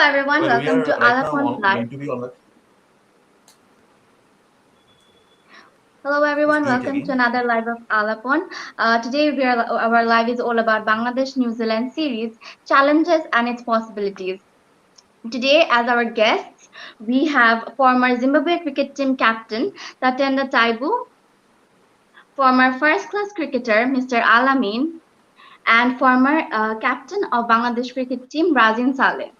everyone, Well, we welcome to are right now Alapon Live. going to be on the. Hello Yes, everyone, do it welcome to again. another live of Alapon. Today our live is all about Bangladesh New Zealand series, challenges and its possibilities. Today as our guests, we have former Zimbabwe cricket team captain Tatenda Taibu, former first class cricketer Mr. Alamin, and former captain of Bangladesh cricket team Rajin Saleh.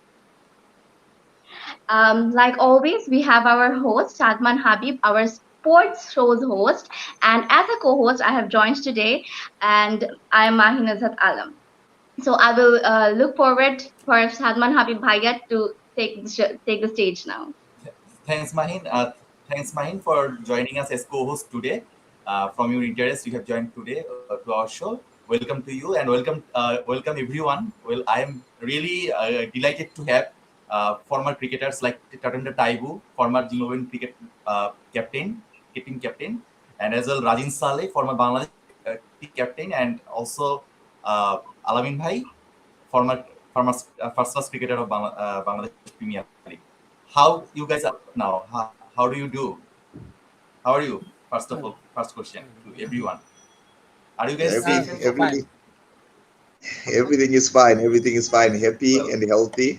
Like always, we have our host, Shadman Habib, our sports shows host. And as a co host, I have joined today, and I am Mahinazat Alam. So I will look forward for Shadman Habib Bhaiya to take the stage now. Thanks, Mahin. Thanks, Mahin, for joining us as co-host today. From your interest, you have joined today to our show. Welcome to you and welcome everyone. Well, I am really delighted to have former cricketers like Tatenda Taibu, former Zimbabwean cricket team captain, and as well Rajin Saleh, former Bangladesh team captain, and also Alamin Bhai, former first class cricketer of Bangladesh Premier League. How you guys are now? How do you do? How are you? First of all, first question to everyone: are you guys Every, safe and proper? everything, everything is fine. Everything is fine. Happy Well, and healthy.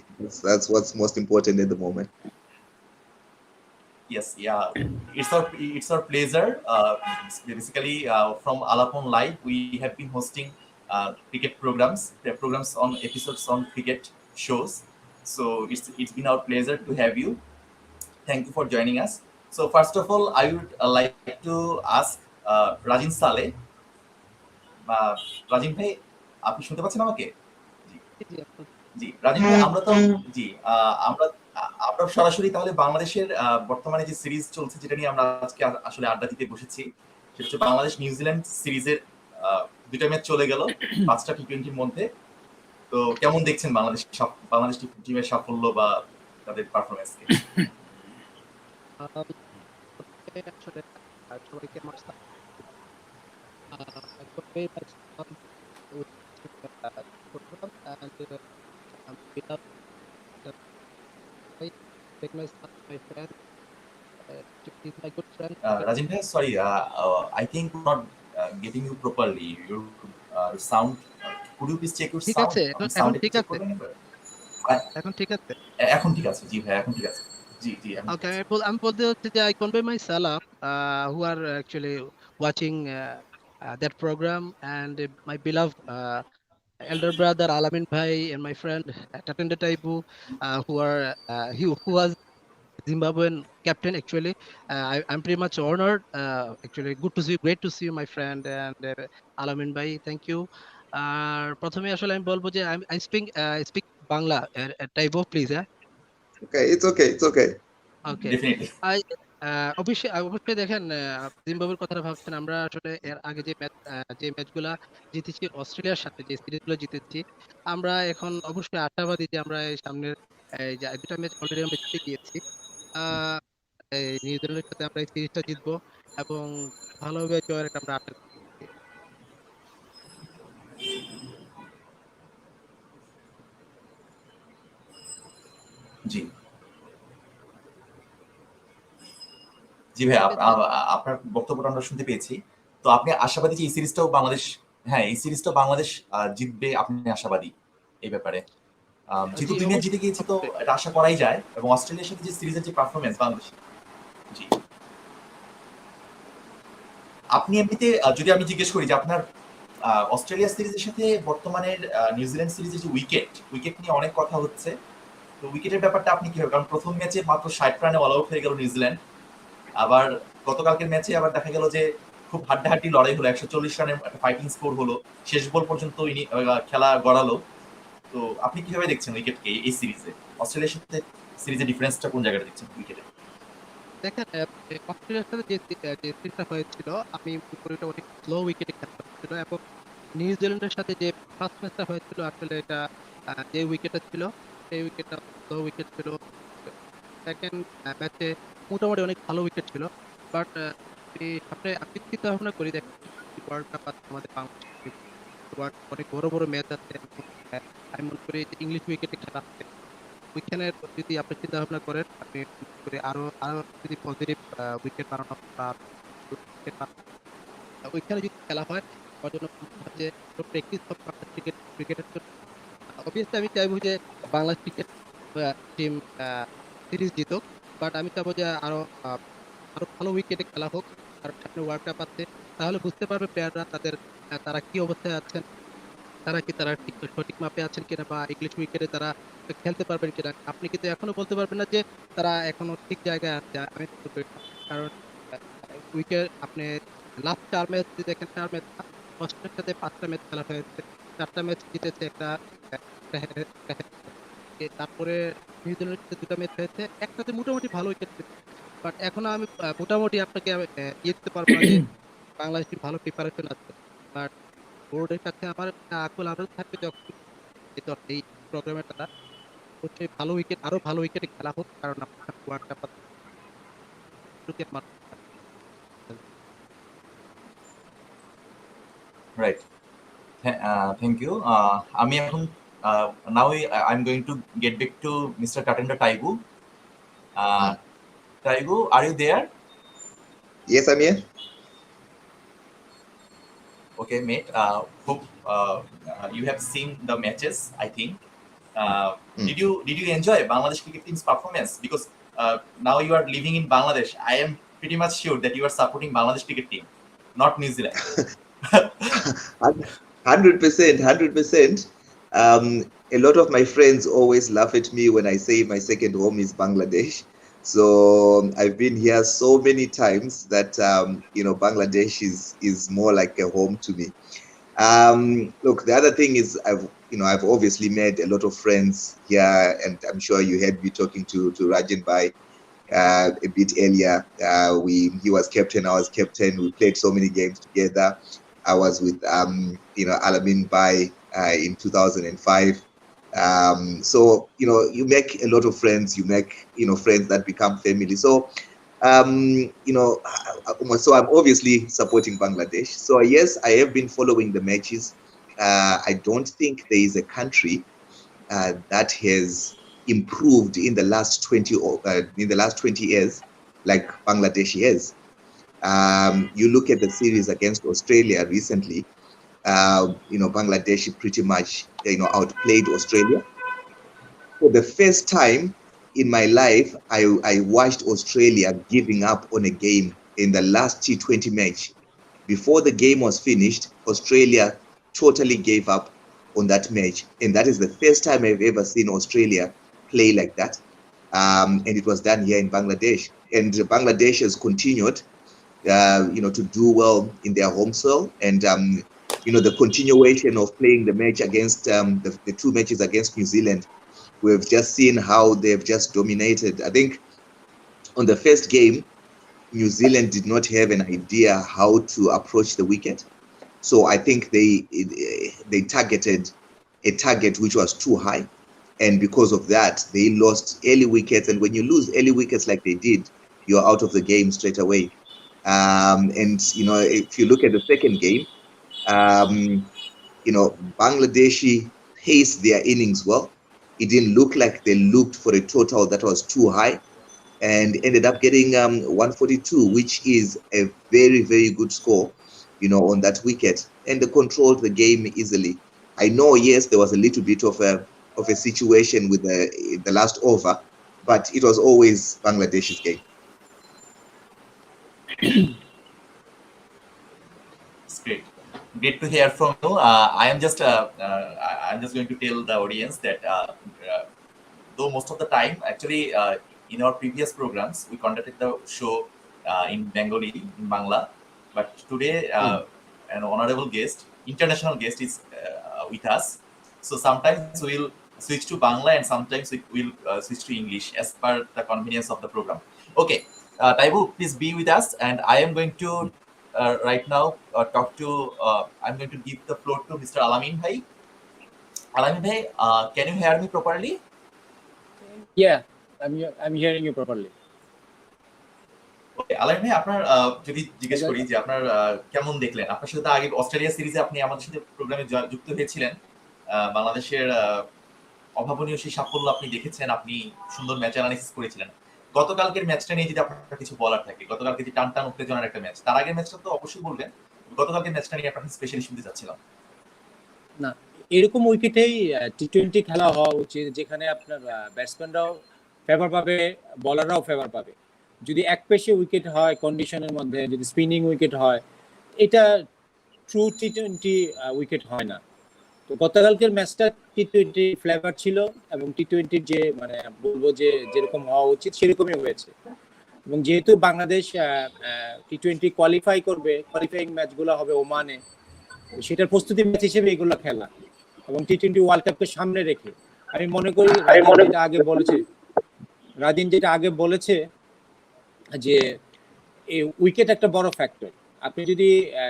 That's what's most important at the moment. yes, yeah. It's our pleasure. Basically, from Alapon Live, we have been hosting cricket programs, programs on episodes on cricket shows. So it's been our pleasure to have you. Thank you for joining us. So first of all, I would like to ask Rajin Saleh. আহ, রাজিম ভাই, আপনি শুনতে পাচ্ছেন আমাকে? জি, জি, রাজিম ভাই, আমরা তো জি আমরা আমরা সরাসরি তাহলে বাংলাদেশের বর্তমানে যে সিরিজ চলছে, যেটা নিয়ে আমরা আজকে আসলে আড্ডা দিতে বসেছি, সেটা হচ্ছে বাংলাদেশ নিউজিল্যান্ড সিরিজের দুইটা ম্যাচ চলে গেল 5টা টি20-র মধ্যে। তো কেমন দেখছেন বাংলাদেশ টিমের সাফল্য বা তাদের পারফরমেন্সকে? আসলে সবাইকে আমার very much program and beloved take my son, my friend, he's my good friend. Rajin bhai, sorry, I think we're not getting you properly. Your sound. Could you please check your ঠিক sound? আছে, আপনি এখন sound ঠিক check আছে, করবেন একবার? এখন ঠিক আছে। এখন ঠিক আছে, জি ভাই, এখন ঠিক আছে। জি, জি, এখন ঠিক Okay, আছে। আমি বলতে হচ্ছে যে I convey my salam who are actually watching that program and my beloved elder brother Alamin Bhai and my friend Tatenda Taibu who was Zimbabwean captain actually. I'm pretty much honored. Actually, good to see you, great to see you, my friend and Alamin Bhai. Thank you. প্রথমে আসলে আমি বলবো যে I speak Bangla Taibu please. Okay, it's okay. It's okay. Okay. Definitely. অবশ্যই দেখেন জিম্বাবুয়ের কথাটা ভাবছেন, আমরা আসলে এর আগে যে ম্যাচগুলা জিতেছি অস্ট্রেলিয়ার সাথে, যে সিরিজগুলো জিতেছি, আমরা এখন অবশ্যই আশাবাদী যে আমরা এই সামনের যে দুটা ম্যাচ অলরেডি আমরা জিতে গিয়েছি। আহ এই নিউজিল্যান্ডের সাথে আমরা এই সিরিজটা জিতবো এবং ভালোভাবে জয়ের একটা আমরা আশা করছি। জি, জি ভাই, আপনার বক্তব্যটা আমরা শুনতে পেয়েছি। তো আপনি আশাবাদী যে এই সিরিজটাও বাংলাদেশ, হ্যাঁ, এই সিরিজটাও বাংলাদেশ জিতবে, আপনি আশাবাদী এই ব্যাপারে? যেহেতু জি 2 ম্যাচ জিতে গিয়েছি, তো অবশ্যই। এটা আশা করাই যায়। এবং অস্ট্রেলিয়ার সাথে যে সিরিজের যে পারফরমেন্স বাংলাদেশ, জি, আপনি এমনিতে যদি আমি জিজ্ঞেস করি যে আপনার অস্ট্রেলিয়া সিরিজের সাথে বর্তমানের নিউজিল্যান্ড সিরিজের যে উইকেট নিয়ে অনেক কথা হচ্ছে। তো উইকেটের ব্যাপারটা আপনি কিভাবে, কারণ প্রথম ম্যাচে মাত্র 60 রানে অল আউট হয়ে গেল নিউজিল্যান্ড। আবার গতকালকের ম্যাচে আবার দেখা গেল যে খুব হাড্ডাহাড্ডি লড়াই হলো, 140 রানের একটা ফাইটিং স্কোর হলো, শেষ বল পর্যন্ত খেলা গড়ালো। তো আপনি কিভাবে দেখছেন উইকেটকে এই সিরিজে? অস্ট্রেলিয়ার সাথে সিরিজের ডিফারেন্সটা কোন জায়গাটা দেখছেন উইকেটে? দেখেন অস্ট্রেলিয়ার সাথে যে সিরিজটা হয়েছিল আমি মনে করি এটা অনেক স্লো উইকেটে খেলা হয়েছিল, এবং নিউজিল্যান্ডের সাথে যে ফার্স্ট ম্যাচটা হয়েছিল আসলে এটা যে উইকেটটা ছিল সেই উইকেটটা স্লো উইকেট ছিল। সেকেন্ড ম্যাচে মোটামুটি অনেক ভালো উইকেট ছিল, বাট আমি চিন্তা ভাবনা করি দেখেন ওয়ার্ল্ড কাপ আছে আমাদের বাংলাদেশ, অনেক বড় বড় ম্যাচ আছে এবং আমি মনে করি যে ইংলিশ উইকেটে খেলা হবে। ওইখানের যদি আপনি চিন্তা ভাবনা করেন, আপনি করে আরো আরো যদি পজিটিভ উইকেট বানানো বা উইকেট ওইখানে যদি খেলা হয়, আমার জন্য মনে হয় যে প্র্যাকটিস হবে বাংলাদেশ ক্রিকেটের জন্য। অবভিয়াসলি আমি চাইবো যে বাংলাদেশ ক্রিকেট টিম সিরিজ জিতুক, বাট আমি চাইবো যে আরো আরো ভালো উইকেটে খেলা হোক। আর সামনে ওয়ার্ল্ড কাপ আছে, তাহলে বুঝতে পারবে প্লেয়াররা তারা কি অবস্থায় আছেন, তারা ঠিক সঠিক মাপে আছেন কিনা, বা ইংলিশ উইকেটে তারা খেলতে পারবেন কিনা। আপনি কিন্তু এখনো বলতে পারবেন না যে তারা এখনো ঠিক জায়গায় আছে, আমি মনে করি না। কারণ উইকেট আপনি লাস্ট 4 ম্যাচ যদি দেখেন, 4 ম্যাচ অস্ট্রেলিয়ার সাথে 5টা ম্যাচ খেলা হয়েছে, 4টা ম্যাচ জিতেছে, তারপরে নিউজিল্যান্ডের সাথে 2টা ম্যাচ হয়েছে, একটাতে মোটামুটি ভালো উইকেট, বাট এখনো আমি মোটামুটি আপনাকে ইয়ে দিতে পারবো না যে বাংলাদেশের ভালো প্রিপারেশন আছে। বাট বোর্ডের কাছে আমার আকুল আবেদন থাকবে যখন এই প্রোগ্রামের দ্বারা অবশ্যই আরো ভালো উইকেটে খেলা হোক, কারণ আপনার world cup Right. Thank you. আমি এখন now I'm going to get back to Mr. Tatenda Taibu. Taibu, are you there? Yes, I'm here. Okay, mate. Hope you have seen the matches, I think. Did you enjoy Bangladesh cricket team's performance? Because now you are living in Bangladesh. I am pretty much sure that you are supporting Bangladesh cricket team, not New Zealand. 100%. A lot of my friends always laugh at me when I say my second home is Bangladesh. So I've been here so many times that Bangladesh is more like a home to me. Look, the other thing is I've obviously made a lot of friends here, and I'm sure you heard me talking to Rajin Bhai a bit earlier. He was captain, I was captain. We played so many games together. I was with Alamin Bhai in 2005. So you make a lot of friends. You make friends that become family. So so I'm obviously supporting Bangladesh. So yes, I have been following the matches. I don't think there is a country that has improved in the last 20 years like Bangladesh has. You look at the series against Australia recently. Bangladesh pretty much outplayed Australia. For the first time in my life, I watched Australia giving up on a game in the last T20 match. Before the game was finished, Australia totally gave up on that match. And that is the first time I've ever seen Australia play like that. And it was done here in Bangladesh. And Bangladesh has continued to do well in their home soil. And the continuation of playing the match against the 2 matches against New Zealand, we've just seen how they've just dominated. I think on the first game, New Zealand did not have an idea how to approach the wicket. So I think they targeted a target which was too high. And because of that, they lost early wickets. And when you lose early wickets like they did, you're out of the game straight away. And if you look at the second game, Bangladeshi paced their innings well. It didn't look like they looked for a total that was too high, and ended up getting 142, which is a very, very good score, on that wicket. And they controlled the game easily. I know, yes, there was a little bit of a situation with the last over, but it was always Bangladesh's game. It's great. Great to hear from you. I'm just going to tell the audience that though most of the time, actually, in our previous programs, we conducted the show in Bengali, in Bangla. But today, an honorable guest, international guest, is with us. So sometimes we'll switch to Bangla, and sometimes we'll switch to English as per the convenience of the program. Okay, Taibu, please be with us, and I am going to right now I'm going to give the floor to Mr. Alamin Bhai. Alamin Bhai, can you hear me properly? Yeah, I'm hearing you properly. Okay, Alamin Bhai, আপনার যদি জিজ্ঞেস করি যে আপনার কেমন দেখলেন? আপনার সাথে আগে অস্ট্রেলিয়া সিরিজে আপনি আমাদের সাথে প্রোগ্রামে যুক্ত হয়েছিলেন। বাংলাদেশের অভাবনীয় সেই সাফল্য আপনি দেখেছেন, আপনি সুন্দর ম্যাচ অ্যানালাইসিস করেছিলেন। গতকালকের ম্যাচটা নিয়ে যদি আপনার কিছু বলার থাকে, গতকালকে যে টান উত্তেজনার একটা ম্যাচ, তার আগের ম্যাচটা তো অবশ্যই বলবেন, গতকালকের ম্যাচটা নিয়ে আপনার স্পেশালি শুনতে চাচ্ছিলাম। না, এরকম উইকেটেই টি-20 খেলা হওয়া উচিত, যেখানে আপনার ব্যাটসম্যানরাও ফেভার পাবে, বলাররাও ফেভার পাবে। যদি একপেশে উইকেট হয় কন্ডিশনের মধ্যে, যদি স্পিনিং উইকেট হয়, এটা ট্রু টি-20 উইকেট হয় না। তো গতকালকের ম্যাচটা টি-20 ফ্লেভার ছিল, এবং টি-20 যে মানে বলবো যে যেরকম হওয়া উচিত সেরকমই হয়েছে। এবং যেহেতু বাংলাদেশ টি-20 কোয়ালিফাই করবে, কোয়ালিফাইং ম্যাচগুলো হবে ওমানে, সেটার প্রস্তুতি ম্যাচ হিসেবে এগুলো খেলা, এবং টি-20 ওয়ার্ল্ড কাপকে সামনে রেখে আমি মনে করি রাদিন যেটা আগে বলেছে যে এই উইকেট একটা বড় ফ্যাক্টর। আপনি যদি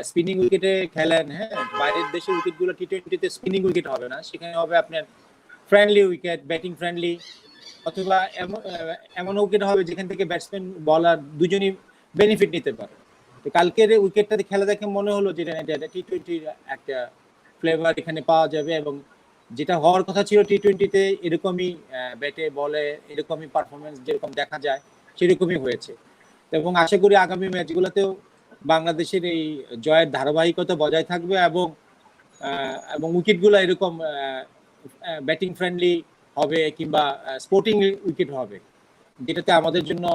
স্পিনিং উইকেটে খেলেন, হ্যাঁ, বাইরের দেশের উইকেটগুলো টি-20 তে স্পিনিং উইকেট হবে না, সেখানে হবে আপনার ফ্রেন্ডলি উইকেট, ব্যাটিং ফ্রেন্ডলি, অথবা এমন উইকেট হবে যেখান থেকে ব্যাটসম্যান বলার দুজনই বেনিফিট নিতে পারে। তো কালকের উইকেটটাতে খেলা দেখে মনে হলো যে এটা টি-20 একটা ফ্লেভার এখানে পাওয়া যাবে, এবং যেটা হওয়ার কথা ছিল টি-20-তে এরকমই ব্যাটে বলে এরকমই পারফরমেন্স যেরকম দেখা যায় সেরকমই হয়েছে। এবং আশা করি আগামী ম্যাচগুলোতেও বাংলাদেশের এই জয়ের ধারাবাহিকতা বজায় থাকবে, এবং উইকেটগুলো এরকম ব্যাটিং ফ্রেন্ডলি হবে, কিংবা স্পোর্টিং উইকেট হবে, যেটাতে আমাদের জন্য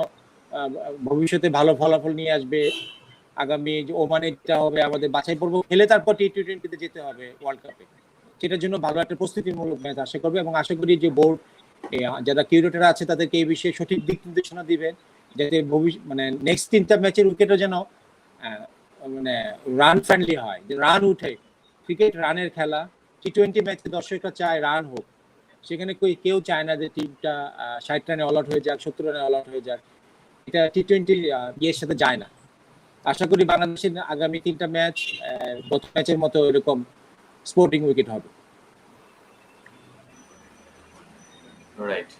ভবিষ্যতে ভালো ফলাফল নিয়ে আসবে। আগামী যে ওমানেটা হবে আমাদের বাছাই পর্ব খেলে তারপর টি-20-তে যেতে হবে ওয়ার্ল্ড কাপে, সেটার জন্য ভালো একটা প্রস্তুতিমূলক ম্যাচ আশা করবে, এবং আশা করি যে বোর্ড যারা কিউরেটর আছে তাদেরকে এই বিষয়ে সঠিক দিক নির্দেশনা দিবেন, যাতে মানে নেক্সট 3টা ম্যাচের উইকেটও যেন মানে রান ফ্রেন্ডলি হয়, যে রান উঠে। ক্রিকেট রানের খেলা, টি-20 ম্যাচে দর্শকরা চায় রান হোক, সেখানে কেউ চায় না যে টিমটা 60 রানে অল আউট হয়ে যাক, 70 রানে অল আউট হয়ে যাক, এটা টি-20 ইয়ের সাথে যায় না। আশা করি বাংলাদেশের আগামী 3টা ম্যাচ গত ম্যাচের মতো এরকম স্পোর্টিং উইকেট হবে। Right,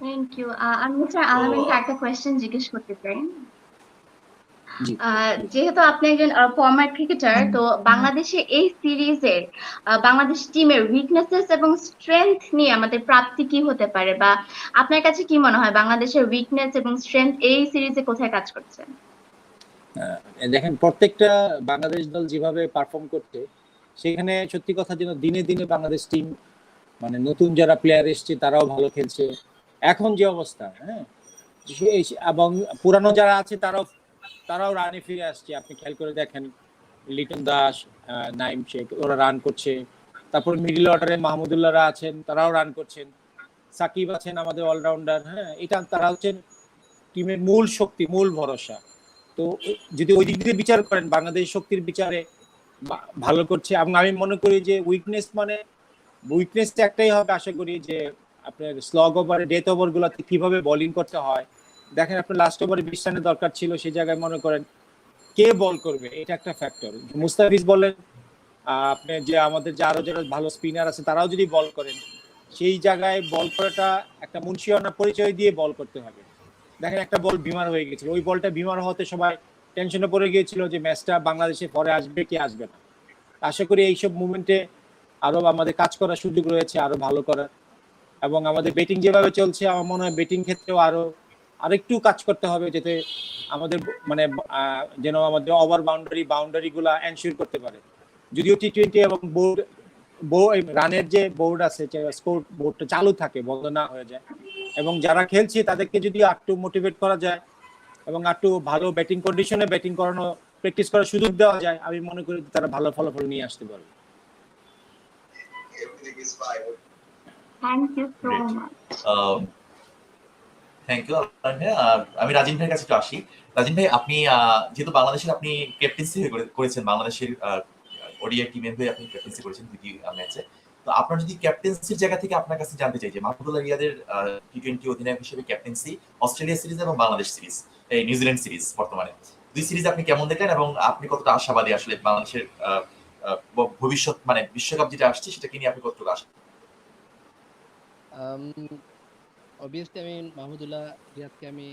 thank you. আমি মিস্টার আলমিনকে একটা কোয়েশ্চেন জিজ্ঞেস করতে চাই। যেহেতু আপনি একজন ফরমার ক্রিকেটার, তো বাংলাদেশে এই সিরিজের বাংলাদেশ টিমের উইকনেসেস এবং স্ট্রেংথ নিয়ে আমাদের প্রাপ্তি কি হতে পারে, বা আপনার কাছে কি মনে হয় বাংলাদেশের উইকনেস এবং স্ট্রেংথ এই সিরিজে কোথায় কাজ করছে? দেখেন, প্রত্যেকটা বাংলাদেশ দল যেভাবে পারফর্ম করছে, সেখানে সত্যি কথা যেন দিনে দিনে বাংলাদেশ টিম মানে নতুন যারা প্লেয়ার এসছে তারাও ভালো খেলছে। এখন যে অবস্থা, হ্যাঁ, এবং পুরানো যারা আছে তারাও রানে ফিরে আসছে। আপনি খেয়াল করে দেখেন, লিটন দাস, নাইম শেখ, ওরা রান করছে। তারপর মিডল অর্ডারে মাহমুদুল্লাহরা আছেন, তারাও রান করছেন। সাকিব আছেন আমাদের অলরাউন্ডার, হ্যাঁ, এটা তারা হচ্ছেন টিমের মূল শক্তি, মূল ভরসা। তো যদি ওই দিক দিয়ে বিচার করেন, বাংলাদেশ শক্তির বিচারে ভালো করছে। এবং আমি মনে করি যে উইকনেসটা একটাই হবে, আশা করি যে আপনার স্লগ ওভারে, ডেথ ওভার গুলোতে কিভাবে বোলিং করতে হয়। দেখেন, আপনার লাস্ট ওভারে 20 রানের দরকার ছিল, সেই জায়গায় মনে করেন কে বল করবে, এটা একটা ফ্যাক্টর। মুস্তাফিজ বলেন, আপনি যে আমাদের যে আরো যারা ভালো স্পিনার আছে তারাও যদি বল করেন, সেই জায়গায় বল করাটা একটা মুন্সিয়ানা পরিচয় দিয়ে বল করতে হবে। দেখেন, একটা বল বিমার হয়ে গেছিল, ওই বলটা বিমার হতে সবাই টেনশনে পড়ে গিয়েছিল যে ম্যাচটা বাংলাদেশে পরে আসবে কি আসবে না। আশা করি এইসব মুভমেন্টে আরো আমাদের কাজ করার সুযোগ রয়েছে, আরো ভালো করার। এবং আমাদের ব্যাটিং যেভাবে চলছে, আমার মনে হয় ব্যাটিং ক্ষেত্রেও আরেকটু কাজ করতে হবে, যাতে আমাদের মানে যেন আমাদের ওভার বাউন্ডারি গুলা এনশিওর করতে পারে। যদিও টি-20 এবং রানের যে বোর্ড আছে, স্কোর বোর্ডটা চালু থাকে, বন্ধ না হয়ে যায়, এবং যারা খেলছে তাদেরকে যদি একটু মোটিভেট করা যায় এবং একটু ভালো ব্যাটিং কন্ডিশনে ব্যাটিং করানো, প্র্যাকটিস করার সুযোগ দেওয়া যায়, আমি মনে করি তারা ভালো ফলাফল নিয়ে আসতে পারবে। Thank you so much. Thank you. আমি রাজিন ভাইয়ের কাছে একটু আসি। রাজিন ভাই, আপনি যেহেতু বাংলাদেশের আপনি ক্যাপ্টেন্সি করেছেন, বাংলাদেশের ওডিআই টিমের হয়ে আপনি ক্যাপ্টেন্সি করেছেন 2টি ম্যাচে, তো আপনার যদি ক্যাপ্টেন্সির জায়গা থেকে আপনার কাছে জানতে চাই যে মাহমুদুল্লাহ রিয়াদের টি-20 অধিনায়ক হিসেবে ক্যাপ্টেন্সি, অস্ট্রেলিয়া সিরিজ এবং বাংলাদেশ সিরিজ, এই নিউজিল্যান্ড সিরিজ, বর্তমানে 2 সিরিজ আপনি কেমন দেখলেন, এবং আপনি কতটা আশাবাদী আসলে বাংলাদেশের ভবিষ্যৎ, মানে বিশ্বকাপ যেটা আসছে সেটাকে নিয়ে আপনি কতটা আশা? অবভিয়াসলি আমি মাহমুদুল্লাহ রিয়াদকে আমি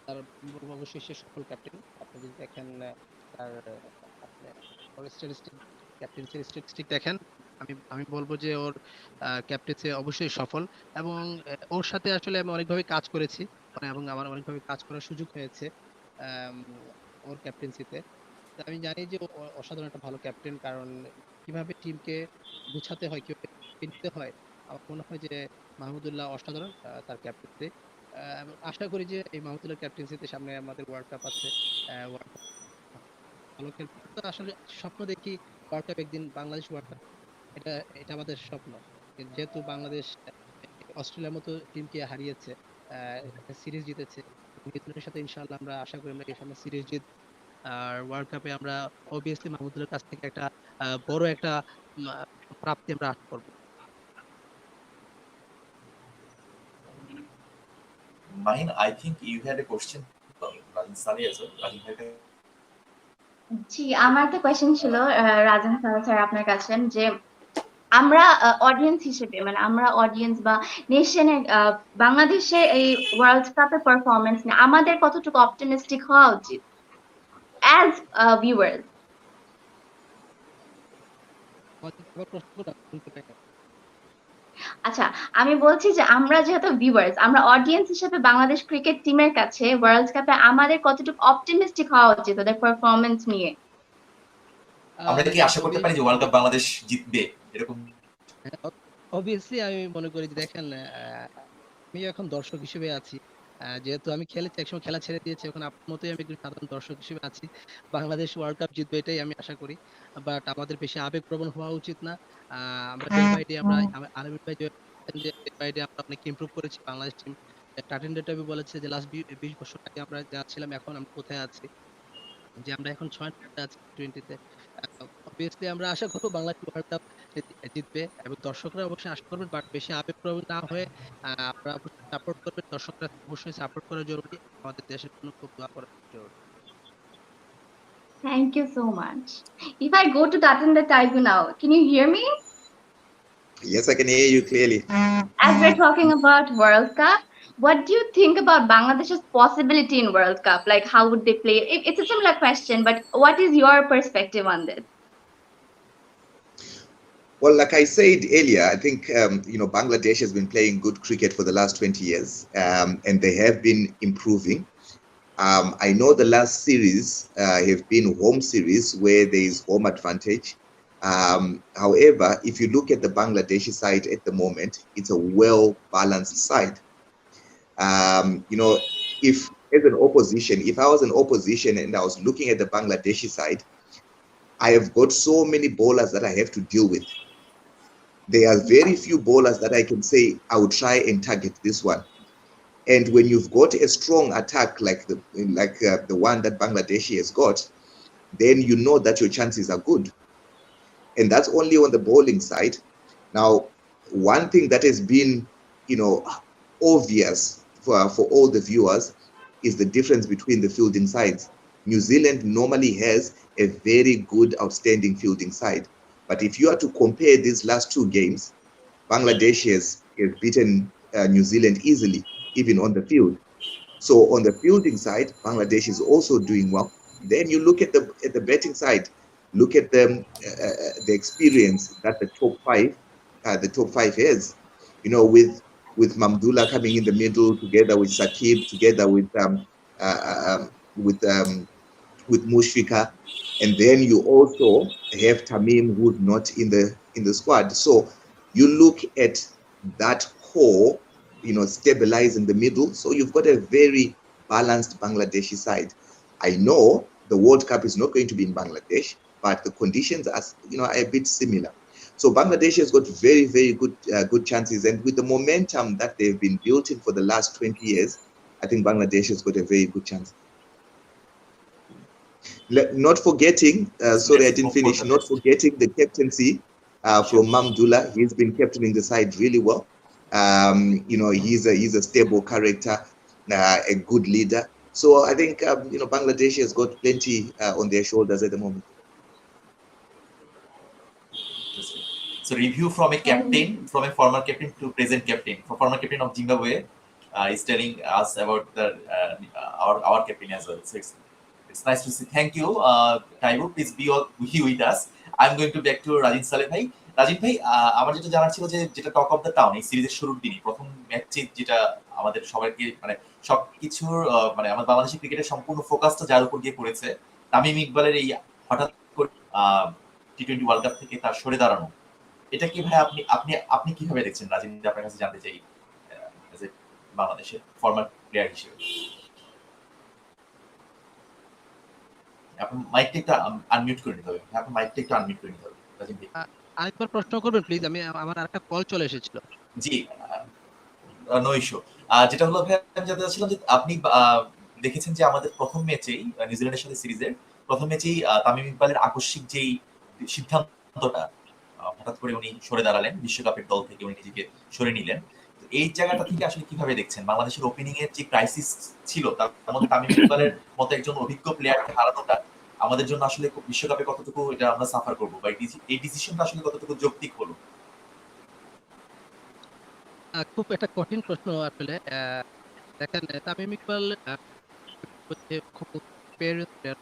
তার অবশ্যই সে সফল ক্যাপ্টেন। আপনি যদি দেখেন তার স্ট্যাটিস্টিক, ক্যাপ্টেন্সির স্ট্যাটিস্টিক দেখেন, আমি বলবো যে ওর ক্যাপ্টেন্সি অবশ্যই সফল, এবং ওর সাথে আসলে আমি অনেকভাবে কাজ করেছি, এবং আমার অনেকভাবে কাজ করার সুযোগ হয়েছে আম, ওর ক্যাপ্টেন্সিতে। তো আমি জানি যে ও অসাধারণ একটা ভালো ক্যাপ্টেন, কারণ কিভাবে টিমকে গুছাতে হয়, কিভাবে নিতে হয়, আমার মনে হয় যে মাহমুদুল্লাহ অসাধারণ তার ক্যাপ্টেন্সি। আমি আশা করি যে এই মাহমুদুল্লাহ ক্যাপ্টেন্সিতে সামনে আমাদের ওয়ার্ল্ড কাপ আছে, ওয়ার্ল্ড কাপ ভালো খেলবে। তো আসলে স্বপ্ন দেখি ওয়ার্ল্ড কাপ একদিন, বাংলাদেশ ওয়ার্ল্ড কাপ, এটা এটা আমাদের স্বপ্ন। যেহেতু বাংলাদেশ অস্ট্রেলিয়ার মতো টিমকে হারিয়েছে, সিরিজ জিতেছে, নিউজিল্যান্ডের সাথে ইনশাআল্লাহ আমরা আশা করি আমরা এই সামনে সিরিজ জিত, আর ওয়ার্ল্ড কাপে আমরা অবভিয়াসলি মাহমুদুলের কাছ থেকে একটা বড় একটা উম, আহ, প্রাপ্তি আমরা আশা করবো। Mine, I think you had a question from Rajin Saleh as well. Rajin had a জি, আমার একটা কোয়েশ্চেন ছিল রাজন স্যার আপনার কাছে, যে আমরা অডিয়েন্স হিসেবে, মানে আমরা অডিয়েন্স বা নেশনের বাংলাদেশের এই ওয়ার্ল্ড কাপের পারফরমেন্স নিয়ে আমাদের কতটুকু অপটিমিস্টিক হওয়া উচিত অ্যাজ ভিউয়ার্স? আমাদের আবার প্রশ্নটা শুনতে পাই না। আচ্ছা, আমি বলছি যে আমরা যেহেতু ভিউয়ার্স, আমরা অডিয়েন্স হিসেবে বাংলাদেশ ক্রিকেট টিমের কাছে ওয়ার্ল্ড কাপে আমাদের কতটুকু অপটিমিস্টিক হওয়া উচিত ওদের পারফরমেন্স নিয়ে? আমরা কি আশা করতে পারি যে ওয়ার্ল্ড কাপ বাংলাদেশ জিতবে এরকম? অবভিয়াসলি আমি মনে করি যে দেখেন, আমি এখন দর্শক হিসেবে আছি, যেহেতু আমি খেলেছি, একসময় খেলা ছেড়ে দিয়েছি, এখন আপনার মতোই আমি একজন সাধারণ দর্শক হিসেবে আছি। বাংলাদেশ ওয়ার্ল্ড কাপ জিতবে এটাই আমি আশা করি, বাট আমাদের বেশি আবেগপ্রবণ হওয়া উচিত না। আমরা ডে বাই ডে, আমরা আলমিন ভাই যে ডে বাই ডে আমরা অনেক ইমপ্রুভ করেছি বাংলাদেশ টিম। টাটেন্ডা টাইবু বলেছে যে লাস্ট 20 বছর আগে আমরা যা ছিলাম এখন আমরা কোথায় আছি, যে আমরা এখন 6 নম্বরে আছি টি-20-তে। অবভিয়াসলি আমরা আশা করবো বাংলাদেশ ওয়ার্ল্ড কাপ জিতবে, এবং দর্শকরা অবশ্যই আশা করবেন, বাট বেশি আবেগপ্রবণ না হয়ে আপনারা অবশ্যই সাপোর্ট করবেন। দর্শকরা অবশ্যই সাপোর্ট করা জরুরি, আমাদের দেশের জন্য খুব দোয়া করা জরুরি। Thank you so much. If I go to Tatenda Taibu now, can you hear me? Yes, I can hear you clearly. As we're talking about World Cup, what do you think about Bangladesh's possibility in World Cup? Like, how would they play? It's a similar question, but what is your perspective on this? Well, like I said earlier, I think Bangladesh has been playing good cricket for the last 20 years, and they have been improving. I know the last series have been home series where there is home advantage. However, if you look at the Bangladeshi side at the moment, it's a well-balanced side. If as an opposition, if I was an opposition and I was looking at the Bangladeshi side, I have got so many bowlers that I have to deal with. There are very few bowlers that I can say I would try and target this one. And when you've got a strong attack like the one that Bangladeshi has got, then you know that your chances are good. And that's only on the bowling side. Now, one thing that has been, obvious for all the viewers is the difference between the fielding sides. New Zealand normally has a very good, outstanding fielding side. But if you are to compare these last two games, Bangladesh has beaten New Zealand easily, even on the field. So on the fielding side, Bangladesh is also doing well. Then you look at the batting side. Look at the experience that the top five has. With Mamdullah coming in the middle, together with Sakib, together with Mushfika, and then you also have Tamim, who's not in the squad. So you look at that core, stabilize in the middle. So you've got a very balanced Bangladeshi side. I know the World Cup is not going to be in Bangladesh, but the conditions are a bit similar. So Bangladesh has got very, very good chances, and with the momentum that they've been built in for the last 20 years, I think Bangladesh has got a very good chance. Not forgetting, sorry, I didn't finish. Not forgetting the captaincy from Mamdullah. He's been captaining the side really well. He's a stable character, a good leader. So I think Bangladesh has got plenty on their shoulders at the moment. So review from a captain, from a former captain to present captain. For former captain of Zimbabwe is telling us about our captain as well. So it's nice to see. Thank you, Taibu. Please be with us. I'm going to back to Rajin Saleh bhai. Rajib ভাই, আমার যেটা জানার ছিল যে যেটা talk of the town এই সিরিজের শুরুর দিনই প্রথম ম্যাচে যেটা আমাদের সবাইকে মানে সবকিছুর মানে আমাদের বাংলাদেশের ক্রিকেটের সম্পূর্ণ ফোকাসটা যার উপর গিয়ে পড়েছে, তামিম ইকবালের এই হঠাৎ করে টি-20 ওয়ার্ল্ড কাপ থেকে তার সরে দাঁড়ানো, এটা কি ভাই আপনি আপনি আপনি কিভাবে দেখছেন? রাজীব, আপনার কাছে জানতে চাই as a বাংলাদেশের ফরমার প্লেয়ার হিসেবে। আপনার মাইকটা একটু আনমিউট করে নিতে হবে। আপনার মাইকটা একটু আনমিউট করে নিতে হবে রাজীব ভাই। আরেকবার প্রশ্ন করবেন প্লিজ, আমার আরেকটা কল চলে এসেছিল। জি, নো ইস্যু। যেটা হলো ভাই, আমি জানতে চাচ্ছিলাম যে আপনি দেখেছেন যে আমাদের প্রথম ম্যাচেই নিউজিল্যান্ডের সাথে সিরিজের প্রথম ম্যাচেই তামিম ইকবালের আকস্মিক যেই সিদ্ধান্তটা, হঠাৎ করে উনি সরে দাঁড়ালেন বিশ্বকাপের দল থেকে, উনি নিজেকে সরে নিলেন। তো এই জায়গাটা থেকে আসলে কিভাবে দেখছেন বাংলাদেশের ওপেনিং এর যে ক্রাইসিস ছিল তার মধ্যে তামিম ইকবালের মতো একজন অভিজ্ঞ প্লেয়ারকে হারানোটা আমাদের জন্য আসলে বিশ্বকাপে কতটুকু এটা আমরা সাফার করবো, বা এই ডিসিশনটা আসলে কতটুকু যৌক্তিক হলো? খুব একটা কঠিন প্রশ্ন আসলে। দেখেন, তামিম ইকবাল হচ্ছে খুব experienced player।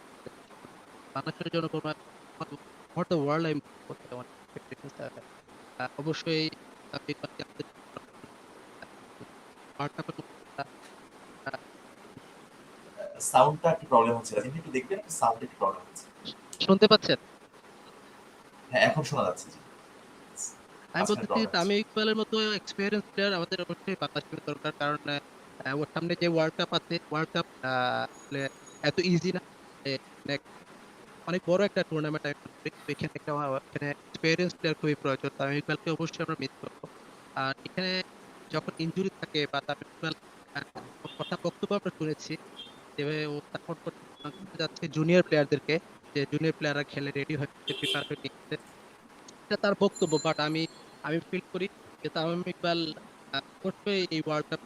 বাংলাদেশের জন্য কোনো ফর দ্য ওয়ার্ল্ড আমি বলতে অনেক experience আছে। অবশ্যই তামিম ইকবালকে আমাদের ওয়ার্ল্ড কাপের সাউন্ডটা একটু প্রবলেম হচ্ছে, রাজীব একটু দেখবেন, সাউন্ড একটু প্রবলেম হচ্ছে। শুনতে পাচ্ছেন? হ্যাঁ, এখন শোনা যাচ্ছে। জি, আমি মাঝখানে বলতেছি প্রবলেম হচ্ছে। তামিম ইকবালের মতো এক্সপিরিয়েন্স প্লেয়ার আমাদের অবশ্যই বাংলাদেশের দরকার, কারণ ওর সামনে যে ওয়ার্ল্ড কাপ আছে, ওয়ার্ল্ড কাপ এত ইজি না। এ, অনেক অনেক বড় একটা টুর্নামেন্ট, এখানে এখানে এক্সপিরিয়েন্স প্লেয়ার খুবই প্রয়োজন। তামিম ইকবালকে অবশ্যই আমরা মিস করবো। আর এখানে যখন ইনজুরি থাকে বা তামিম ইকবাল কথা বক্তব্য আমরা শুনেছি যে ও সাপোর্ট করতে যাচ্ছে জুনিয়র প্লেয়ারদেরকে, যে জুনিয়র প্লেয়াররা খেলে রেডি হচ্ছে, প্রিপার হয়ে নিচ্ছে, এটা তার বক্তব্য। বাট আমি আমি ফিল করি যে তামিম ইকবাল অবশ্যই এই ওয়ার্ল্ড কাপ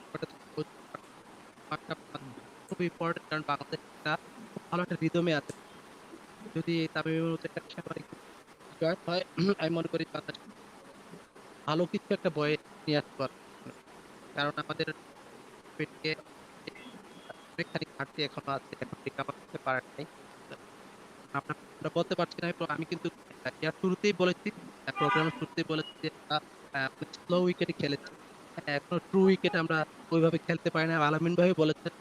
খুব ইম্পর্টেন্ট, কারণ বাংলাদেশ একটা খুব ভালো একটা রিদমে আছে। যদি তামিমের মতো একটা সাংবাদিক জয়েন হয়, আমি মনে করি বাংলাদেশ ভালো কিছু একটা বয়ে নিয়ে আসতে পারে। কারণ আমাদের পেটে অনেকখানি ঘাটতি এখনো আছে, এখন রিকভার করতে পারে নাই। আমরা বলতে পারছি না। আমি কিন্তু ইয়ার শুরুতেই বলেছি, প্রোগ্রামের শুরুতেই বলেছি যে স্লো উইকেটে খেলেছি। এখনো ট্রু উইকেট আমরা ওইভাবে খেলতে পারি না। আলামিন ভাই বলেছেন,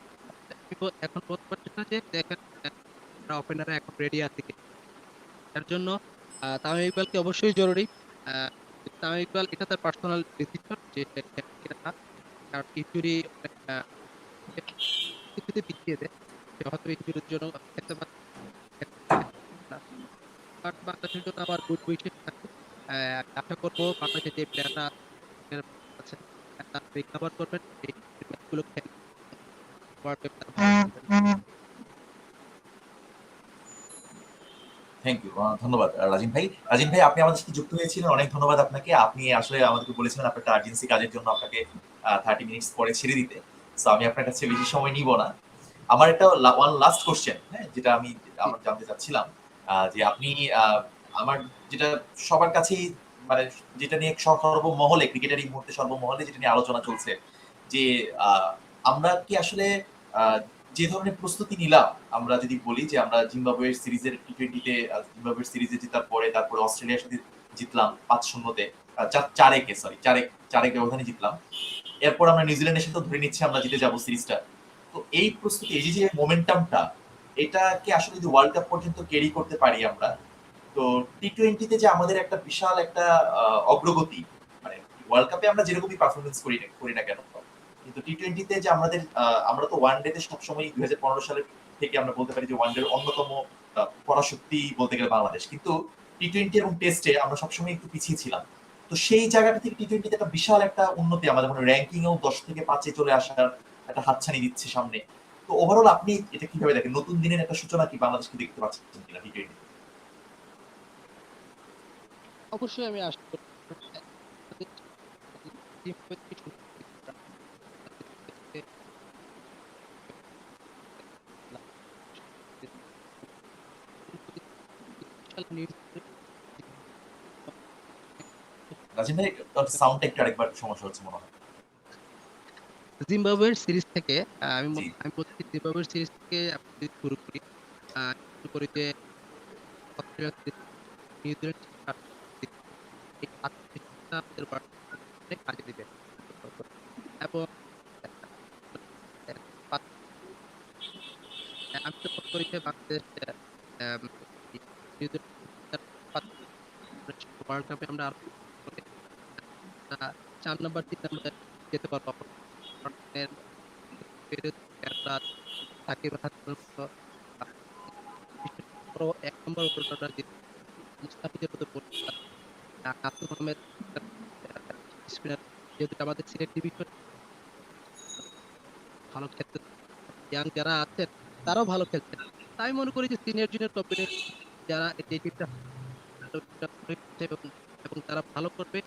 এখন বলতে পারছি না যে দেখেন ওপেনাররা এখন রেডি আছে কি। এর জন্য তামিম ইকবালকে অবশ্যই জরুরি। আহ, তামিম ইকবাল এটা তার পার্সোনাল ডিসিশন যে সে খেলবে কিনা না। কারণ ইনজুরি কিছুতে পিছিয়ে দেয়, সে হয়তো ইনজুরির জন্য খেলতে পারছে না। বাট বাংলাদেশের জন্য আমার গুড উইশেস থাকে। আশা করবো বাংলাদেশের যে প্লেয়াররা আছে তারা রিকভার করবেন, এই ম্যাচগুলো খেলে ওয়ার্ল্ড কাপে তারা ভালো খেলবেন। থ্যাংক ইউ, ধন্যবাদ রাজীব ভাই। রাজীব ভাই, আপনি আমাদের সাথে যুক্ত হয়েছিলেন, অনেক ধন্যবাদ আপনাকে। আপনি আসলে আমাদেরকে বলেছিলেন আপনার একটা আর্জেন্সি কাজের জন্য আপনাকে 30 মিনিটস পরে ছেড়ে দিতে। সো আমি আপনার কাছে বেশি সময় নিব না। আমার একটা ওয়ান লাস্ট কোশ্চেন, হ্যাঁ, যেটা আমি জি, আমার জানতে চাচ্ছিলাম, যে আপনি আমার যেটা সবার কাছেই মানে যেটা নিয়ে সর্বমহলে ক্রিকেটের এই মুহূর্তে সর্বমহলে যেটা নিয়ে আলোচনা চলছে, যে আহ, আমরা কি আসলে আহ, যে ধরনের প্রস্তুতি নিলাম, আমরা যদি বলি যে আমরা জিম্বাবুয়ের সিরিজের টি-20-তে জিম্বাবুয়ের সিরিজে জেতার পরে তারপরে অস্ট্রেলিয়ার সাথে জিতলাম 5-0-তে, 4-1-এ সরি 4-1 ব্যবধানে জিতলাম। এরপর আমরা নিউজিল্যান্ডের সাথে ধরে নিচ্ছি আমরা জিতে যাবো সিরিজটা। তো এই প্রস্তুতি, এই যে মোমেন্টামটা, এটাকে আসলে যদি ওয়ার্ল্ড কাপ পর্যন্ত ক্যারি করতে পারি আমরা, তো টি-20-তে যে আমাদের একটা বিশাল একটা অগ্রগতি, মানে ওয়ার্ল্ড কাপে আমরা যেরকমই পারফরমেন্স করি না কেন, কিন্তু টি-20-তে যে আমাদের আমরা তো ওয়ান ডেতে সবসময় 2015 সালের থেকে আমরা বলতে পারি যে ওয়ান ডের অন্যতম পরাশক্তি বলতে গেলে বাংলাদেশ, কিন্তু টি-20 এবং টেস্টে আমরা সবসময় একটু পিছিয়ে ছিলাম। তো সেই জায়গাটা থেকে টি-20-তে একটা বিশাল একটা উন্নতি, আমাদের মানে র্যাঙ্কিং এও 10 থেকে 5-এ চলে আসার একটা হাতছানি দিচ্ছে সামনে। তো ওভারঅল আপনি এটা কিভাবে দেখেন? নতুন দিনের একটা সূচনা কি বাংলাদেশকে দেখতে পাচ্ছেন কিনা টি-20? অবশ্যই আমি আশা করি আমাদের team কিছু রাজীব ভাই, সাউন্ডটা একটু আরেকবার সমস্যা হচ্ছে মনে হয়। জিম্বাবুয়ের সিরিজ থেকে জি, আমি বলছি জিম্বাবুয়ের সিরিজ থেকে আপনি যদি শুরু করি, শুরু করি যে অস্ট্রেলিয়া সিরিজ, নিউজিল্যান্ড সিরিজ, এই আত্মবিশ্বাসটা আমাদের অনেক কাজে দিবে এবং আমি তো মনে করি যে বাংলাদেশ ওয়ার্ল্ড কাপে আমরা আরো 4 নম্বর 3 নম্বরে যেতে পারবো সাকিব আল হাসানের মতো বড় 1 নম্বর অলরাউন্ডার যে মুস্তাফিজের মতো নাসুম আহমেদ স্পিনার যেহেতু আমাদের সিলেট ডিভিশন ভালো খেলতে ইয়াং যারা আছেন তারাও ভালো খেলছেন তাই মনে করি যে সিনিয়র জুনিয়র কম্বিনেশন যারা এই টিমটা এবং তারা ভালো করবে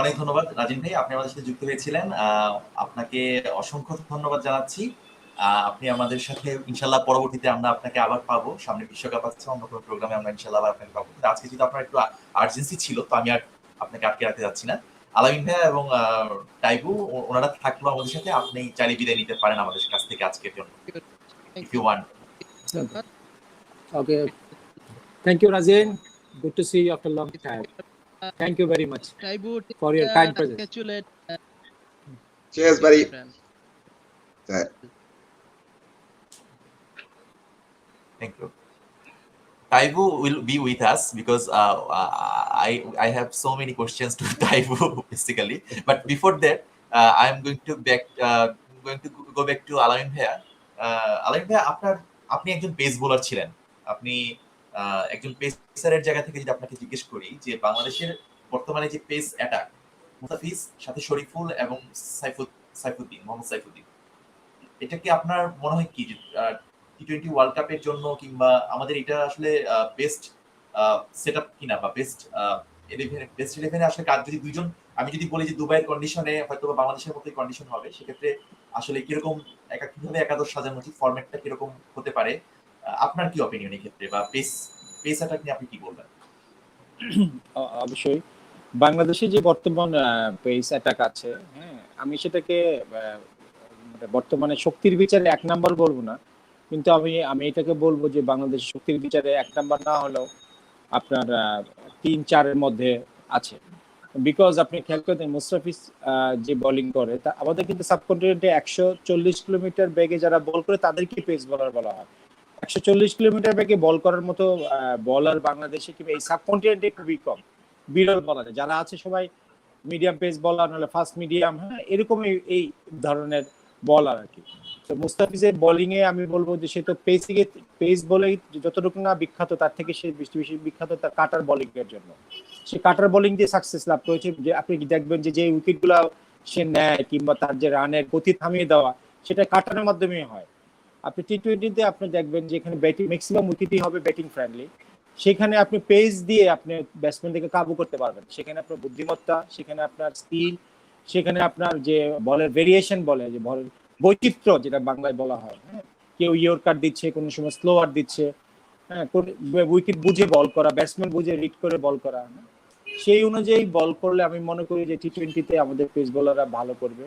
অনেক ধন্যবাদ রাজিন ভাই, আপনি আমাদের সাথে যুক্ত হয়েছিলেন। আপনাকে অসংখ্য ধন্যবাদ জানাচ্ছি। আপনি আমাদের সাথে ইনশাল্লাহ পরবর্তীতে আমরা আপনাকে আবার পাবো, সামনে বিশ্বকাপ আছে, অন্য কোনো প্রোগ্রামে আমরা ইনশাল্লাহ আবার আপনাকে পাবো। কিন্তু আজকে যেহেতু আপনার একটু আর্জেন্সি ছিল, তো আমি আর আপনাকে আটকে রাখতে যাচ্ছি না। আলামিন ভাইয়া এবং টাইবু ওনারা থাকলো আমাদের সাথে, আপনি চাইলে বিদায় নিতে পারেন আমাদের কাছ থেকে আজকের জন্য, if you want. Okay. Thank you, Rajin. Good to see you after a long time. Thank you very much Taibu for your kind presence. congratulate Cheers, buddy. Thank you. Taibu will be with us because I have so many questions to Taibu basically. But before that, I'm going to go back to Alamin Bhaiya. Alamin Bhaiya, আপনি একজন pace bowler ছিলেন। আপনি একজন পেসারের জায়গা থেকে যদি আপনাকে জিজ্ঞেস করি যে বাংলাদেশের বর্তমানে যে পেস অ্যাটাক, মুস্তাফিজ সাথে শরীফুল এবং সাইফুদ্দিন, মোহাম্মদ সাইফুদ্দিন, এটা কি আপনার মনে হয় কি টি-20 ওয়ার্ল্ড কাপের জন্য কিংবা আমাদের এটা আসলে বেস্ট সেটআপ কিনা, বা বেস্ট 11 আসলে কাজ যদি দুইজন, আমি যদি বলি যে দুবাইয়ের কন্ডিশনে হয়তো বাংলাদেশের মতোই কন্ডিশন হবে, সেক্ষেত্রে আসলে কিরকম কিভাবে একাদশ সাজানো উচিত, ফরম্যাটটা কিরকম হতে পারে, আপনার কি অপিনিয়ন এই ক্ষেত্রে, বা পেস অ্যাটাক নিয়ে আপনি কি বলবেন? অবশ্যই বাংলাদেশে যে বর্তমান পেস অ্যাটাক আছে, হ্যাঁ, আমি সেটাকে বর্তমানে শক্তির বিচারে 1 নাম্বার বলবো না, কিন্তু আমি এটাকে বলবো যে বাংলাদেশ শক্তির বিচারে 1 নাম্বার না হলেও আপনার 3-4 এর মধ্যে আছে। বিকজ আপনি খেয়াল করতেন মুস্তাফিজ যে বোলিং করে, তা আমাদের কিন্তু সাবকন্টিনেন্টে 140 কিলোমিটার বেগে যারা বল করে তাদেরকে পেস বোলার বলা হয়। 140 কিলোমিটার বেগে বল করার মতো বলার বাংলাদেশে কিংবা এই সাবকন্টিনেন্টে খুবই কম, বিরল বলা যায়। যারা আছে সবাই মিডিয়াম পেস বলার, নাহলে ফাস্ট মিডিয়াম, হ্যাঁ, এরকমই এই ধরনের বলার আর কি। তো মুস্তাফিজের বোলিং এ আমি বলবো যে সে তো পেস বলেই যতটুকু না বিখ্যাত, তার থেকে সে বেশি বিখ্যাত তার কাটার বোলিং এর জন্য। সে কাটার বোলিং দিয়ে সাকসেস লাভ করেছে। যে আপনি দেখবেন যে উইকেট গুলা সে নেয় কিংবা তার যে রানের গতি থামিয়ে দেওয়া, সেটা কাটানোর মাধ্যমে হয়। আপনি টি-20তে আপনি দেখবেন যে এখানে ব্যাটিং ম্যাক্সিমাম উইকেটই হবে ব্যাটিং ফ্রেন্ডলি, সেখানে আপনি পেস দিয়ে আপনি ব্যাটসম্যানদেরকে কাবু করতে পারবেন। সেখানে আপনার বুদ্ধিমত্তা, সেখানে আপনার স্কিল, সেখানে আপনার যে বলের ভেরিয়েশন বলে, যে বলের বৈচিত্র্য যেটা বাংলায় বলা হয়, হ্যাঁ, কেউ ইয়র্কার দিচ্ছে, কোনো সময় স্লোয়ার দিচ্ছে, হ্যাঁ, উইকেট বুঝে বল করা, ব্যাটসম্যান বুঝে রিড করে বল করা, সেই অনুযায়ী বল করলে আমি মনে করি যে টি-20তে আমাদের পেস বোলাররা ভালো করবে।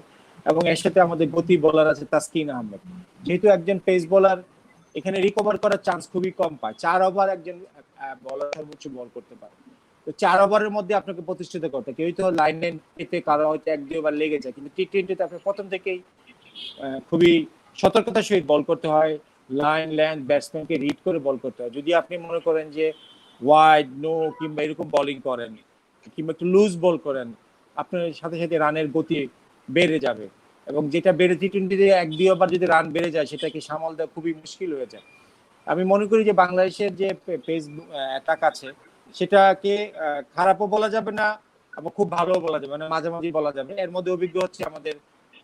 এবং এর সাথে আমাদের গতি বোলার আছে তাসকিন আহমেদ, যেহেতু একজন পেস বোলার এখানে রিকভার করার চান্স খুবই কম পায়। 4 ওভার একজন বলার সর্বোচ্চ বল করতে পারে। তো 4 ওভারের মধ্যে আপনাকে প্রতিষ্ঠিত করতে, কেউ তো লাইন এতে কারো হয়তো 1-2 ওভার লেগে যায়, কিন্তু টি-20তে আপনি প্রথম থেকেই খুবই সতর্কতার সহিত বল করতে হয়, লাইন লেন্থ ব্যাটসম্যানকে রিড করে বল করতে হয়। যদি আপনি মনে করেন যে ওয়াইড নো কিংবা এরকম বোলিং করেন কিংবা একটু লুজ বল করেন, আপনার সাথে সাথে রানের গতি বেড়ে যাবে, এবং যেটা বেড়ে টি-20তে 1-2 ওভার যদি রান বেড়ে যায়, সেটাকে সামাল দেওয়া খুবই মুশকিল হয়ে যায়। আমি মনে করি যে বাংলাদেশের যে পেস অ্যাটাক আছে, সেটাকে খারাপও বলা যাবে না, আবার খুব ভালোও বলা যাবে না, মাঝামাঝি বলা যাবে। এর মধ্যে অভিজ্ঞ হচ্ছে আমাদের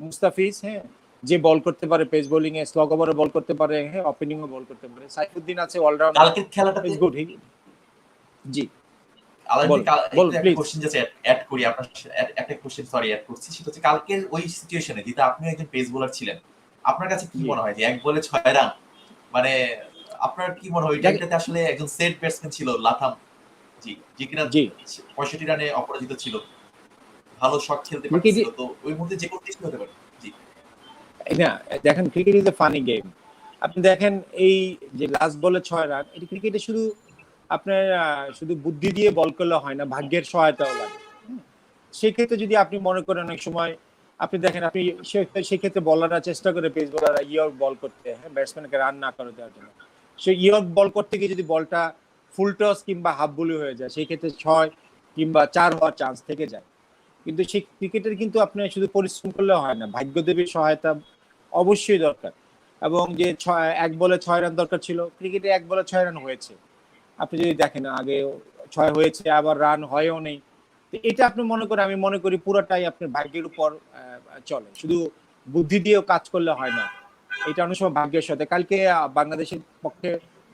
মুস্তাফিজ, হ্যাঁ, যে বল করতে পারে পেস বোলিং এ, স্লগ ওভারে বল করতে পারে, হ্যাঁ, ওপেনিং ও বল করতে পারে। সাইফুদ্দিন আছে অলরাউন্ডার, কালকের খেলাটা ইজ গুড। জি কালকের ওই সিচুয়েশনে যেটা আপনি একজন পেস বোলার ছিলেন, আপনার কাছে কি মনে হয় যে 1 বলে 6 রান, মানে আপনার কি মনে হয় ওই টাইমটাতে আসলে একজন সেট ব্যাটসম্যান ছিল লাথাম, যে কিনা 65 রানে অপরাজিত ছিল, ভালো শট খেলতে পারছিল, তো ওই মুহূর্তে যে কোনো কিছু হতে পারে। জি না দেখেন cricket is a funny game. আপনি দেখেন এই যে লাস্ট বলে 6 রান, এটা ক্রিকেটে শুধু আপনার শুধু বুদ্ধি দিয়ে বল করলে হয় না, ভাগ্যের সহায়তাও লাগে। সেই ক্ষেত্রে যদি আপনি মনে করেন অনেক সময় আপনি দেখেন আপনি সেক্ষেত্রে বলাররা চেষ্টা করে পেস বলাররা ইয়র্ক বল করতে, হ্যাঁ, ব্যাটসম্যানকে রান না করে দেওয়ার জন্য। সেই ইয়র্ক বল করতে গিয়ে যদি বলটা ফুল টস কিংবা হাফ বলি হয়ে যায়, সেই ক্ষেত্রে 6 কিংবা 4 হওয়ার চান্স থেকে যায়। কিন্তু সেই ক্রিকেটের কিন্তু আপনি শুধু পরিশ্রম করলে হয় না, ভাগ্যদেবীর সহায়তা অবশ্যই দরকার। এবং যে 1 বলে 6 রান দরকার ছিল, ক্রিকেটে 1 বলে 6 রান হয়েছে। আপনি যদি দেখেন আগে 6 হয়েছে, আবার রান হয়ও নেই। তো এটা আপনি মনে করেন, আমি মনে করি পুরোটাই আপনার ভাগ্যের উপর চলে, শুধু বুদ্ধি দিয়েও কাজ করলে হয় না, এটা অনেক সময় ভাগ্যের সাথে। কালকে বাংলাদেশের পক্ষে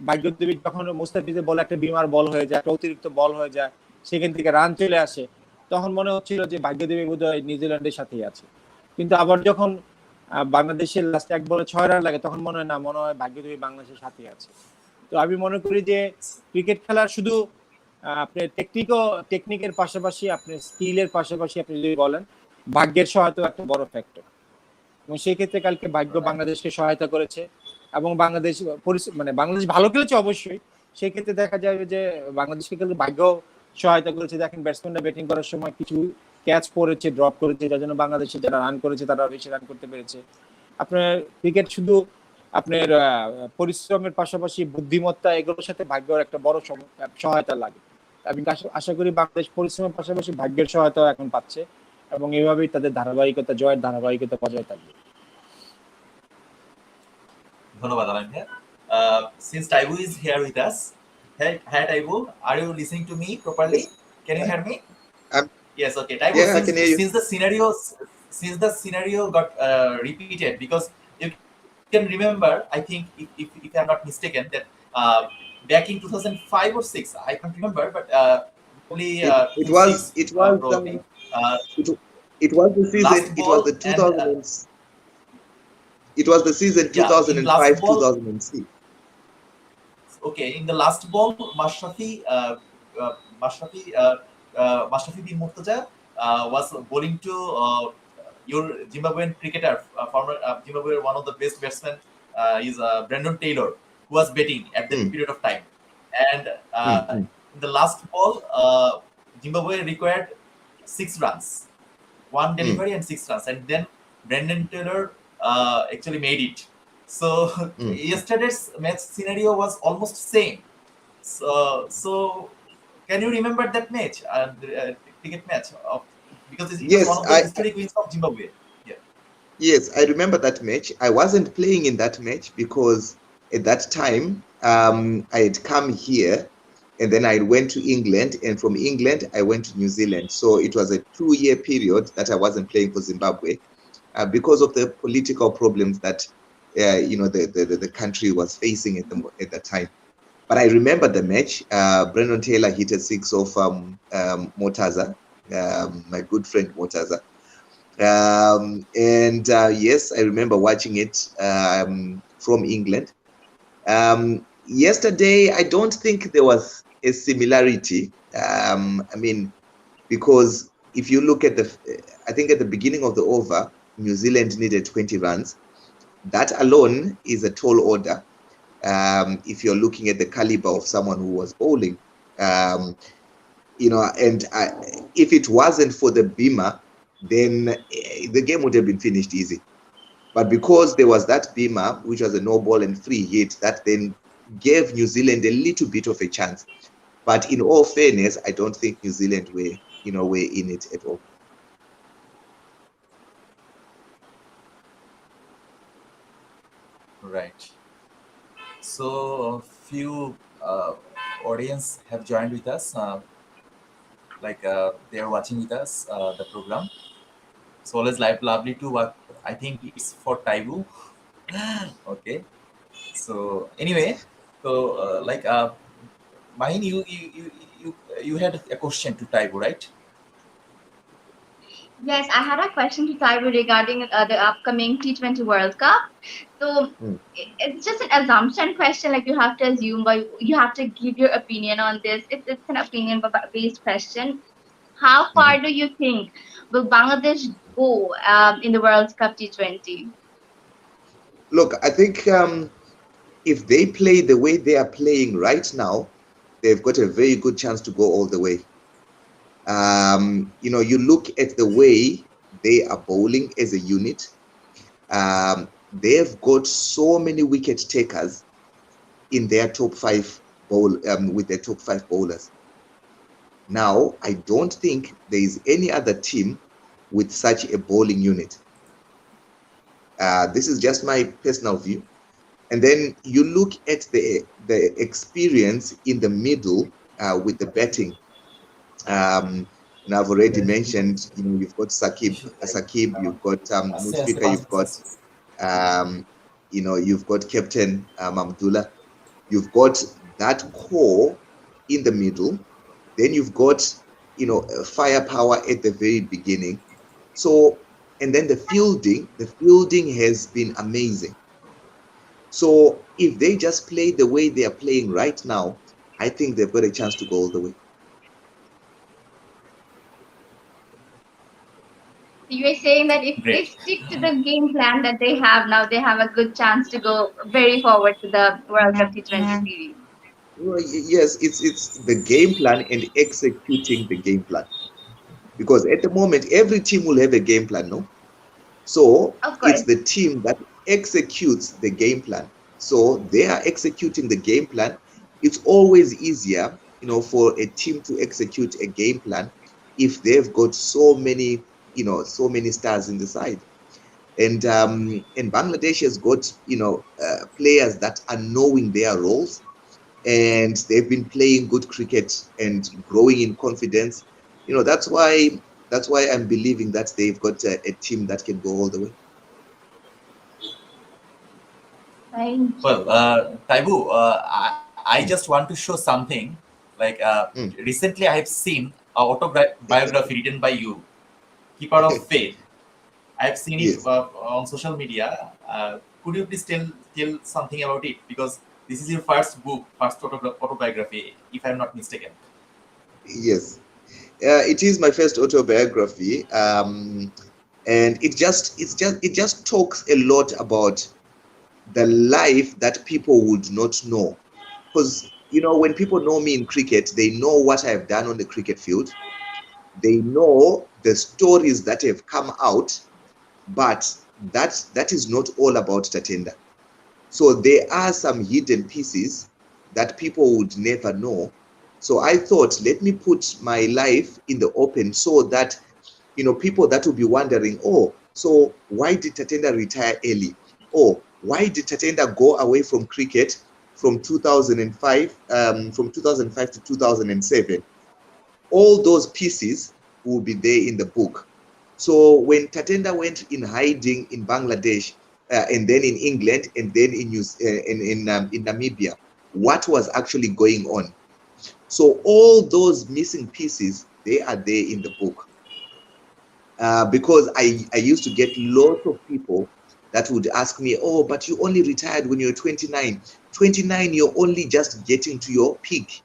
ভাগ্যদেবী যখন মুস্তাফিজের বলে একটা বিমার বল হয়ে যায়, একটা অতিরিক্ত বল হয়ে যায়, সেখান থেকে রান চলে আসে, তখন মনে হচ্ছিল যে ভাগ্যদেবী বোধহয় নিউজিল্যান্ডের সাথেই আছে। কিন্তু আবার যখন বাংলাদেশের লাস্টে 1 বলে 6 রান লাগে, তখন মনে হয় না, মনে হয় ভাগ্যদেবী বাংলাদেশের সাথেই আছে। তো আমি মনে করি যে ক্রিকেট খেলার শুধু আপনার টেকনিকের পাশাপাশি আপনার স্কিলের পাশাপাশি আপনি যদি বলেন, ভাগ্যের সহায়তা একটা বড় ফ্যাক্টর। এবং সেই ক্ষেত্রে কালকে ভাগ্য বাংলাদেশকে সহায়তা করেছে, এবং বাংলাদেশ মানে বাংলাদেশ ভালো খেলেছে অবশ্যই। সেই ক্ষেত্রে দেখা যাবে যে বাংলাদেশকে কিন্তু ভাগ্য সহায়তা করেছে। দেখেন ব্যাটসম্যানরা ব্যাটিং করার সময় কিছু ক্যাচ পড়েছে, ড্রপ করেছে, যার জন্য বাংলাদেশে যারা রান করেছে তারা বেশি রান করতে পেরেছে। আপনার ক্রিকেট শুধু আপনার পরিশ্রমের পাশাপাশি বুদ্ধিমত্তা, এগুলোর সাথে ভাগ্যের একটা বড় সহায়তা লাগে। আমি আশা করি বাংলাদেশ পরিশ্রমের পাশাপাশি ভাগ্যের সহায়তা এখন পাচ্ছে, এবং এইভাবেই তাদের ধারাবাহিকতা, জয়ের ধারাবাহিকতা বজায় থাকবে। ধন্যবাদ আলম ভাই। Since Taibu is here with us, hi Taibu, are you listening to me properly? Can you hear me? Um, Yes, okay. Taibu, yeah, I can hear you. since the scenario got repeated, because you can remember, I think, if I'm not mistaken, that back in 2005 or 6, I can't remember, but probably It was 6, it was probably. it was the season. Last It was ball the and 2000. It was the season yeah, in last 2005 ball. 2006. Okay, in the last ball, Mashrafi bin Murtaza was bowling to your Zimbabwean cricketer, former Zimbabwe, one of the best batsmen, is Brandon Taylor, who was batting at that period of time. And in the last ball, Zimbabwe required 6 runs, 1 delivery and 6 runs, and then Brandon Taylor actually made it. So yesterday's match scenario was almost same. So can you remember that match, cricket match? Because it Yes, was one of the historic wins of Zimbabwe. Yeah. Yes, I remember that match. I wasn't playing in that match because at that time I had come here, and then I went to England, and from England I went to New Zealand. So it was a 2-year period that I wasn't playing for Zimbabwe because of the political problems that the country was facing at that time. But I remember the match. Brandon Taylor hit a 6 off Motaza, my good friend Motaza. And yes, I remember watching it from England. Yesterday, I don't think there was a similarity. I mean, because if you look at I think at the beginning of the over, New Zealand needed 20 runs. That alone is a tall order. If you're looking at the caliber of someone who was bowling, and if it wasn't for the beamer, then the game would have been finished easy. But because there was that beamer, which was a no ball and free hit, that then gave New Zealand a little bit of a chance. But in all fairness, I don't think New Zealand were in it at all. Right. So a few audience have joined with us. They are watching with us the program. So always lovely to watch. I think it's for Taibu. Okay. So anyway, Mahin, you had a question to Taibu, right? Yes, I had a question to Taibu regarding the upcoming T20 World Cup. So it's just an assumption question, like you have to assume, but you have to give your opinion on this. It's an opinion-based question. How far do you think will Bangladesh go in the World Cup T20? Look, I think if they play the way they are playing right now, they've got a very good chance to go all the way. You look at the way they are bowling as a unit. They've got so many wicket takers in their top five with their top five bowlers. Now, I don't think there is any other team with such a bowling unit. This is just my personal view. And then you look at the experience in the middle with the batting. And I've already mentioned, you've got Sakib, you've got Mushfika, you've got, you've got Captain Mamdullah. You've got that core in the middle. Then you've got, firepower at the very beginning. So, and then the fielding has been amazing. So if they just play the way they are playing right now, I think they've got a chance to go all the way. You are saying that if they Great. stick to the game plan that they have now, they have a good chance to go very forward to the World Cup T20 series. Well, yes, it's the game plan and executing the game plan. Because at the moment, every team will have a game plan, no? So Of course. it's the team that executes the game plan. So they are executing the game plan. It's always easier, for a team to execute a game plan if they've got so many stars in the side. And Bangladesh has got, players that are knowing their roles, and they've been playing good cricket and growing in confidence. That's why I'm believing that they've got a team that can go all the way. Thank Well, you. Taibu, I just want to show something. Like recently, I have seen an autobiography written by you, Keeper of Faith. I have seen Yes. it on social media. Could you please tell something about it? Because this is your first book, first autobiography, if I'm not mistaken. Yes, it is my first autobiography, and it just talks a lot about the life that people would not know. Because when people know me in cricket, they know what I've done on the cricket field. They know the stories that have come out, but that is not all about Tatenda. So there are some hidden pieces that people would never know. So I thought, let me put my life in the open so that, people that will be wondering, oh, so why did Tatenda retire early? Oh, why did Tatenda go away from cricket from 2005 to 2007? All those pieces will be there in the book. So when Tatenda went in hiding in Bangladesh, and then in England, and then in Namibia, what was actually going on? So all those missing pieces, they are there in the book. Because I used to get lots of people that would ask me, oh, but you only retired when you're 29. 29, you're only just getting to your peak.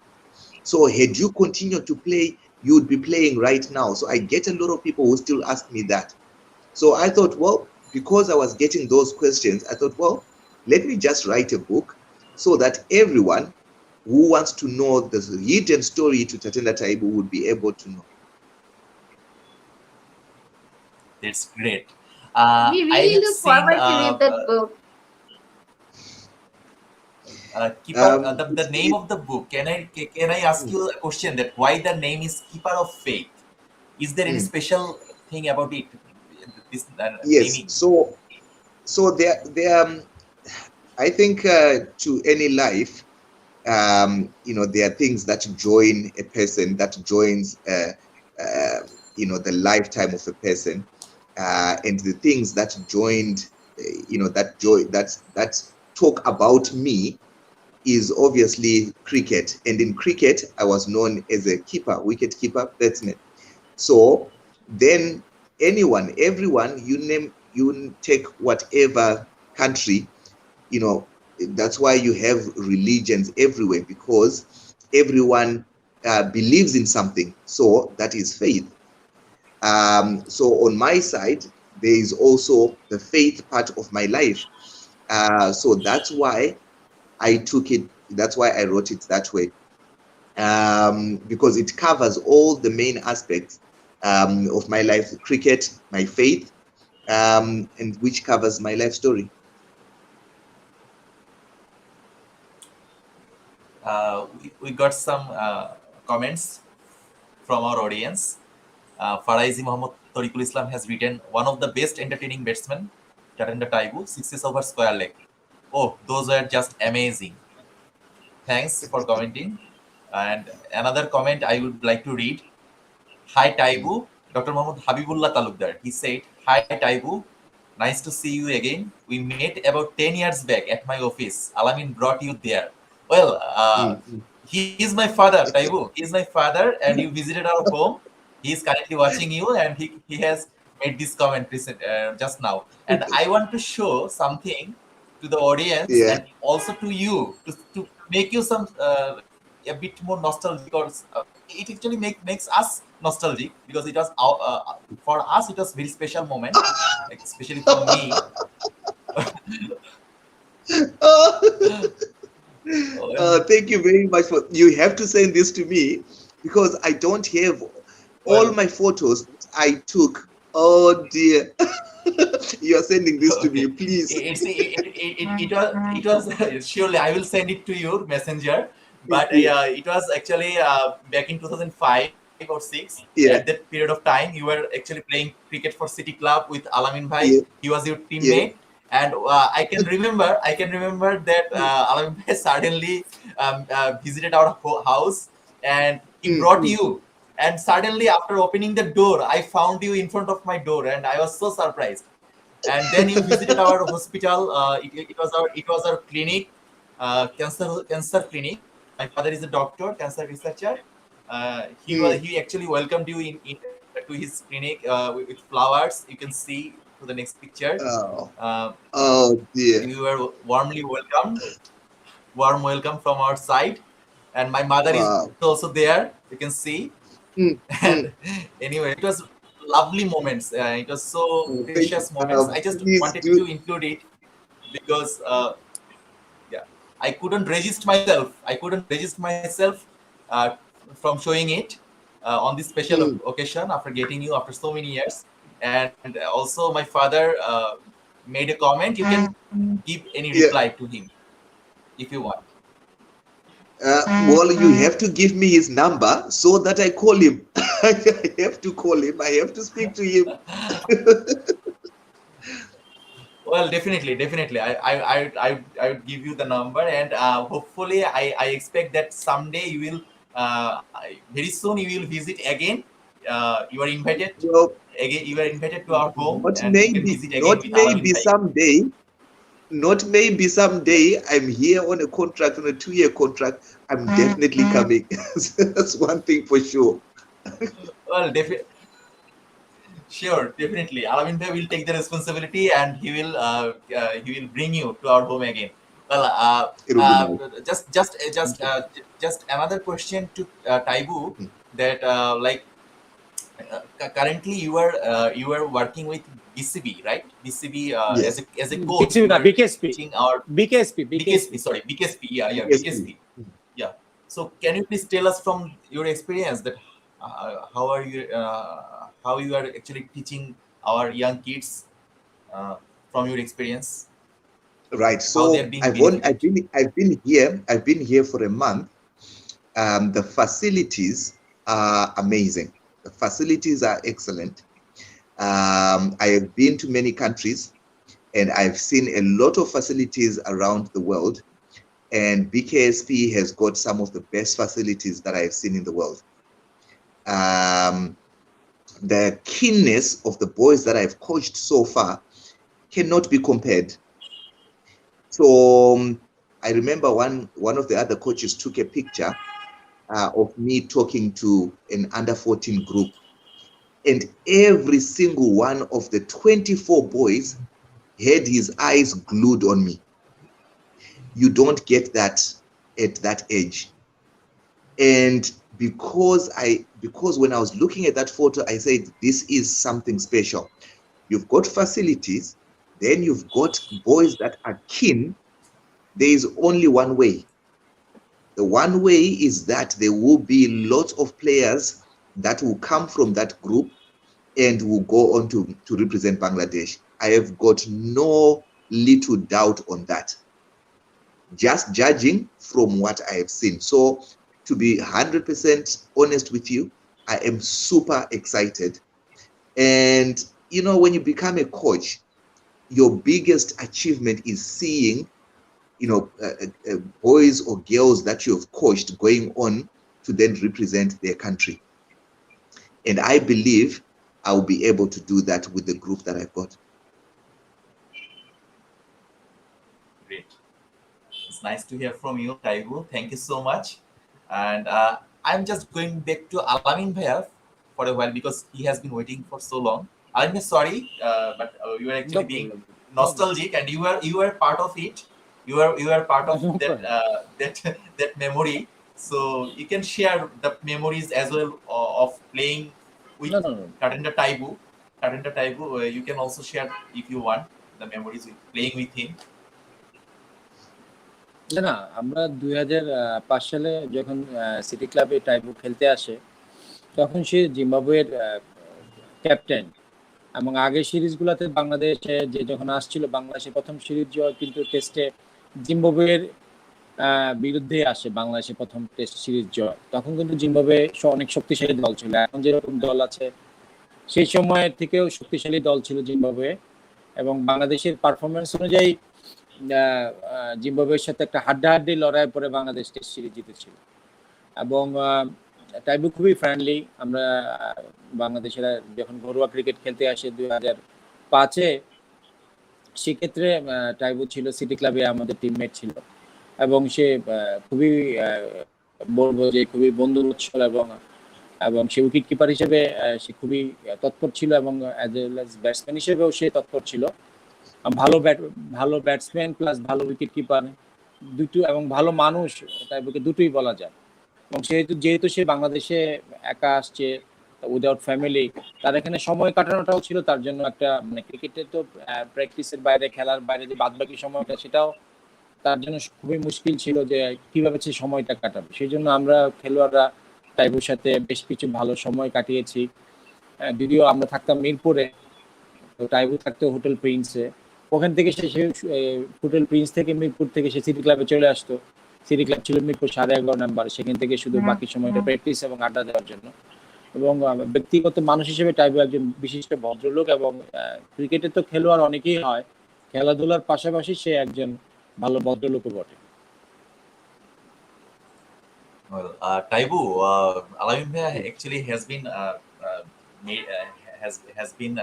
So had you continued to play, you would be playing right now. So I get a lot of people who still ask me that. So I thought, well, because I was getting those questions, I thought, well, let me just write a book so that everyone who wants to know the hidden story to Tatenda Taibu would be able to know. That's great. We I really have look seen forward to read that book. Keeper. The It's, name of the book. Can I ask you a question? That why the name is Keeper of Faith? Is there any special thing about it? This yes. naming. So there I think to any life, there are things that join a person, that joins, the lifetime of a person, and the things that joined, that talk about me is obviously cricket. And in cricket, I was known as a wicket keeper, batsman. So then everyone, you take whatever country, that's why you have religions everywhere, because everyone believes in something. So that is faith. So on my side, there is also the faith part of my life. So that's why I took it. That's why I wrote it that way, because it covers all the main aspects of my life: cricket, my faith, and which covers my life story. We got some comments from our audience. Faraizi Mohammad Tariqul Islam has written, one of the best entertaining batsmen, Tatenda Taibu, 6 over square leg. Oh, those were just amazing. Thanks for commenting. And another comment I would like to read. Hi Taibu, Dr. Mohammad Habibullah Talukdar. He said, hi Taibu, nice to see you again. We met about 10 years back at my office. Alamin brought you there. Well, he is my father, Taibu. He is my father, and you visited our home. He is currently watching you, and he has made this comment just now. And I want to show something to the audience Yeah. and also to you to make you some a bit more nostalgic, or it actually makes us nostalgic, because it was for us it was very special moment, especially for me. Thank you very much for. You have to send this to me, because I don't have all Well, my photos I took. Oh dear. You are sending this to me, okay. please. It was surely I will send it to you messenger, but Yeah. it was actually back in 2005 or 6. Yeah. At that period of time, you were actually playing cricket for City Club with Alamin Bhai. Yeah. He was your Yeah. teammate, and I can remember that Alamin Bhai suddenly visited our house, and he brought Mm. you. And suddenly, after opening the door, I found you in front of my door, and I was so surprised. And then you visited our hospital. It was our clinic, cancer clinic. My father is a doctor, cancer researcher. He actually welcomed you in to his clinic with flowers. You can see to the next picture. Oh. Uh, Oh dear. you were warmly welcomed, warm welcome from our side. And my mother is Wow. also there. You can see. Mm. And anyway, it was lovely moments. It was so Oh, thank you. precious moments. I just Please wanted do. to include it because yeah, I couldn't resist myself. Uh, from showing it on this special Mm. occasion after getting you after so many years. And also my father made a comment. You can give any Yeah. reply to him if you want. Well, you have to give me his number so that I call him. I have to call him. I have to speak to him. Well, definitely. I would give you the number, and hopefully, I expect that someday you will, very soon you will visit again. You are invited Well, again. You are invited to our home, not and you can maybe, visit again not with Alamin maybe Bhai. someday. Not maybe Yeah. someday. I'm here on a contract, on a 2-year contract. I'm definitely coming. That's one thing for sure. Well, sure, definitely. Alamin Bhai will take the responsibility, and he will bring you to our home again. Well, It'll be nice. just another question to Taibu, Mhm. that currently you are working with BCB, right? BCB Yes. as a coach. BKSP You না are BKSP teaching our BKSP. Sorry, BKSP. Yeah, Yes, BKSP. please. Yeah. So can you please tell us from your experience that how you are actually teaching our young kids uh, from your experience, Right. how they are So being benefited? I've been here. I've been here for a month. The facilities are amazing. The facilities are excellent. I have been to many countries, and I've seen a lot of facilities around the world. And BKSP has got some of the best facilities that I've seen in the world. Um, the keenness of the boys that I've coached so far cannot be compared. So I remember one of the other coaches took a picture of me talking to an under 14 group, and every single one of the 24 boys had his eyes glued on me. You don't get that at that age. And because when I was looking at that photo, I said, this is something special. You've got facilities, then you've got boys that are keen. There is only one way. The one way is that there will be lots of players that will come from that group and will go on to represent Bangladesh. I have got no little doubt on that, just judging from what I have seen. So to be 100% honest with you, I am super excited. And, you know, when you become a coach, your biggest achievement is seeing, you know, boys or girls that you have coached going on to then represent their country. And I believe I'll be able to do that with the group that I've got. Great. It's nice to hear from you, Taibu. Thank you so much. And I'm just going back to Alamin Bhaiya for a while because he has been waiting for so long. I'm sorry, but you were actually being nostalgic, and you were part of it. You are part of that memory. So you can share the memories as well of playing with Tatenda Taibu. Tatenda Taibu, you can also share if you want the memories with playing with him. না আমরা 2005 সালে যখন city ক্লাবে Taibu খেলতে আসে তখন সে জিম্বাবুয়ের captain এবং আগের সিরিজগুলোতে বাংলাদেশে যে যখন আসছিল বাংলাদেশের প্রথম সিরিজ জয় কিন্তু টেস্টে জিম্বাবুয়ের বিরুদ্ধে আসে বাংলাদেশের প্রথম টেস্ট সিরিজ জয় তখন কিন্তু জিম্বাবুয়ে অনেক শক্তিশালী দল ছিল এখন যেরকম দল আছে সেই সময়ের থেকেও শক্তিশালী দল ছিল জিম্বাবুয়ে এবং বাংলাদেশের পারফরমেন্স অনুযায়ী জিম্বাবুয়ের সাথে একটা হাড্ডাহাড্ডি লড়াই পরে বাংলাদেশ টেস্ট সিরিজ জিতেছিল এবং টাইবু খুবই ফ্রেন্ডলি আমরা বাংলাদেশের যখন ঘরোয়া ক্রিকেট খেলতে আসে 2005-এ সেক্ষেত্রে টাইবু ছিল সিটি ক্লাবে আমাদের টিমমেট ছিল এবং সে খুবই বলবো যে খুবই বন্ধুবৎসল এবং সে উইকেট কিপার হিসেবে সে খুবই তৎপর ছিল এবং অ্যাজ ওয়েল অ্যাজ ব্যাটসম্যান হিসেবেও সে তৎপর ছিল ভালো ব্যাটসম্যান প্লাস ভালো উইকেট কিপার দুটো এবং ভালো মানুষ টাইবুকে দুটোই বলা যায় এবং যেহেতু সে বাংলাদেশে একা আসছে উইদাউট ফ্যামিলি তার এখানে সময় কাটানোটাও ছিল তার জন্য একটা মানে ক্রিকেটের তো প্র্যাকটিসের বাইরে খেলার বাইরে যে বাদবাকি সময়টা সেটাও তার জন্য খুবই মুশকিল ছিল যে কিভাবে সে সময়টা কাটাবে সেই জন্য আমরা খেলোয়াড়রা টাইবুর সাথে বেশ কিছু ভালো সময় কাটিয়েছি যদিও আমরা থাকতাম মিরপুরে তো টাইবু থাকতো হোটেল প্রিন্সে ওখান থেকে সে হোটেল প্রিন্স থেকে মিরপুর থেকে সে সিটি ক্লাবে চলে আসতো সিটি ক্লাব ছিল মিরপুর 11:30 নাম্বার সেখান থেকে শুধু বাকি সময়টা প্র্যাকটিস এবং আড্ডা দেওয়ার জন্য এবং ব্যক্তিগত মানুষ হিসেবে টাইবু একজন বিশিষ্ট ভদ্রলোক এবং ক্রিকেটে তো খেলোয়াড় অনেকেই হয় খেলাধুলার পাশাপাশি সে একজন ভালো ভদ্রলোকও বটে Well, Taibu, Alamin Bhaiya actually has been has been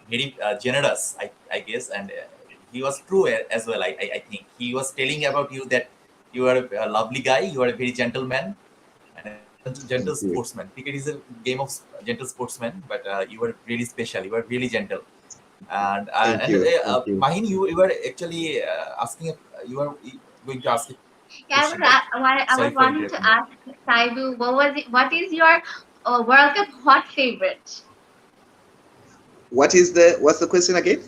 very generous, I guess, and he was true as well. I think he was telling about you that you are a lovely guy, you are a very gentleman, and a gentle sportsman. Cricket is a game of gentle sportsman, but you are really special. You are really gentle. And Mahin, you were actually asking. You are going to ask. Yeah, I was wanting to ask Taibu, what is your World Cup hot favorite? What's the question again?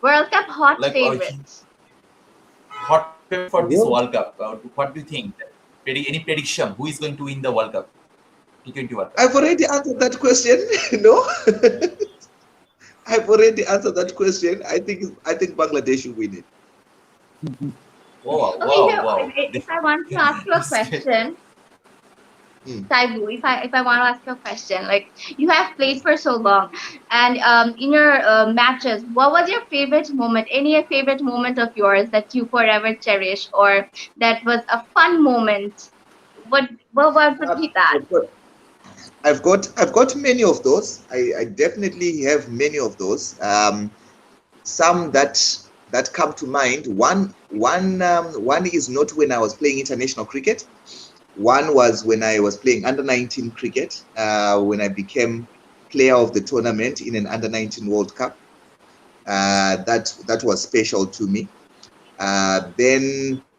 World Cup hot favorite. Hot favorite for this World Cup. What do you think? Any prediction? Who is going to win the World Cup? T20 World Cup. I've already answered that question. No, I've already answered that question. I think Bangladesh will win it. Wow. If I want to ask you a question, Taibu, if I want to ask you a question, like you have played for so long, and in your matches, what was your favorite moment? Any favorite moment of yours that you forever cherish, or that was a fun moment? What would be that? I've got many of those. I definitely have many of those. Some that come to mind. One is not when I was playing international cricket. One was when I was playing under-19 cricket, when I became player of the tournament in an under-19 World Cup. That was special to me. Then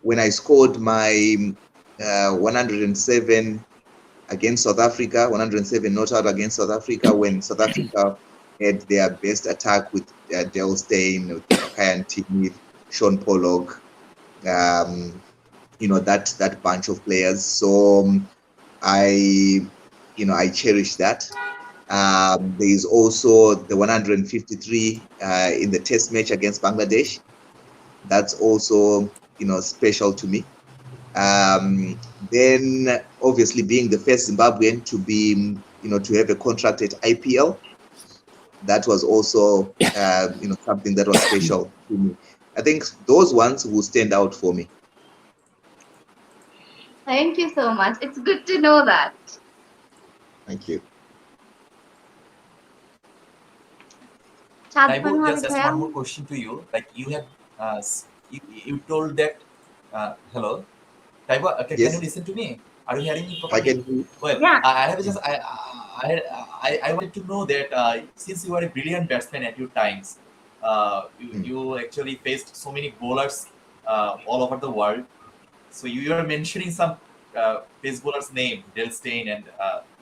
when I scored my 107 against South Africa, 107 not out against South Africa, when South Africa had their best attack with Del Steyn, with Kyan Timith, Sean Pollock, that bunch of players. So I cherish that. There is also the 153 in the test match against Bangladesh. That's also, special to me. Then obviously being the first Zimbabwean to be, to have a contract at IPL, that was also, something that was special to me. I think those ones will stand out for me. Thank you so much. It's good to know that. Thank you. Taibu, just one more question to you. Like you have, you told that. Hello, Taibu, can Yes. you listen to me? Are you hearing me I properly? can. Well, Yeah. I have just I wanted to know that since you are a brilliant batsman at your times, you actually faced so many bowlers all over the world. So you are mentioning some pace bowlers' name, Del Steyn, and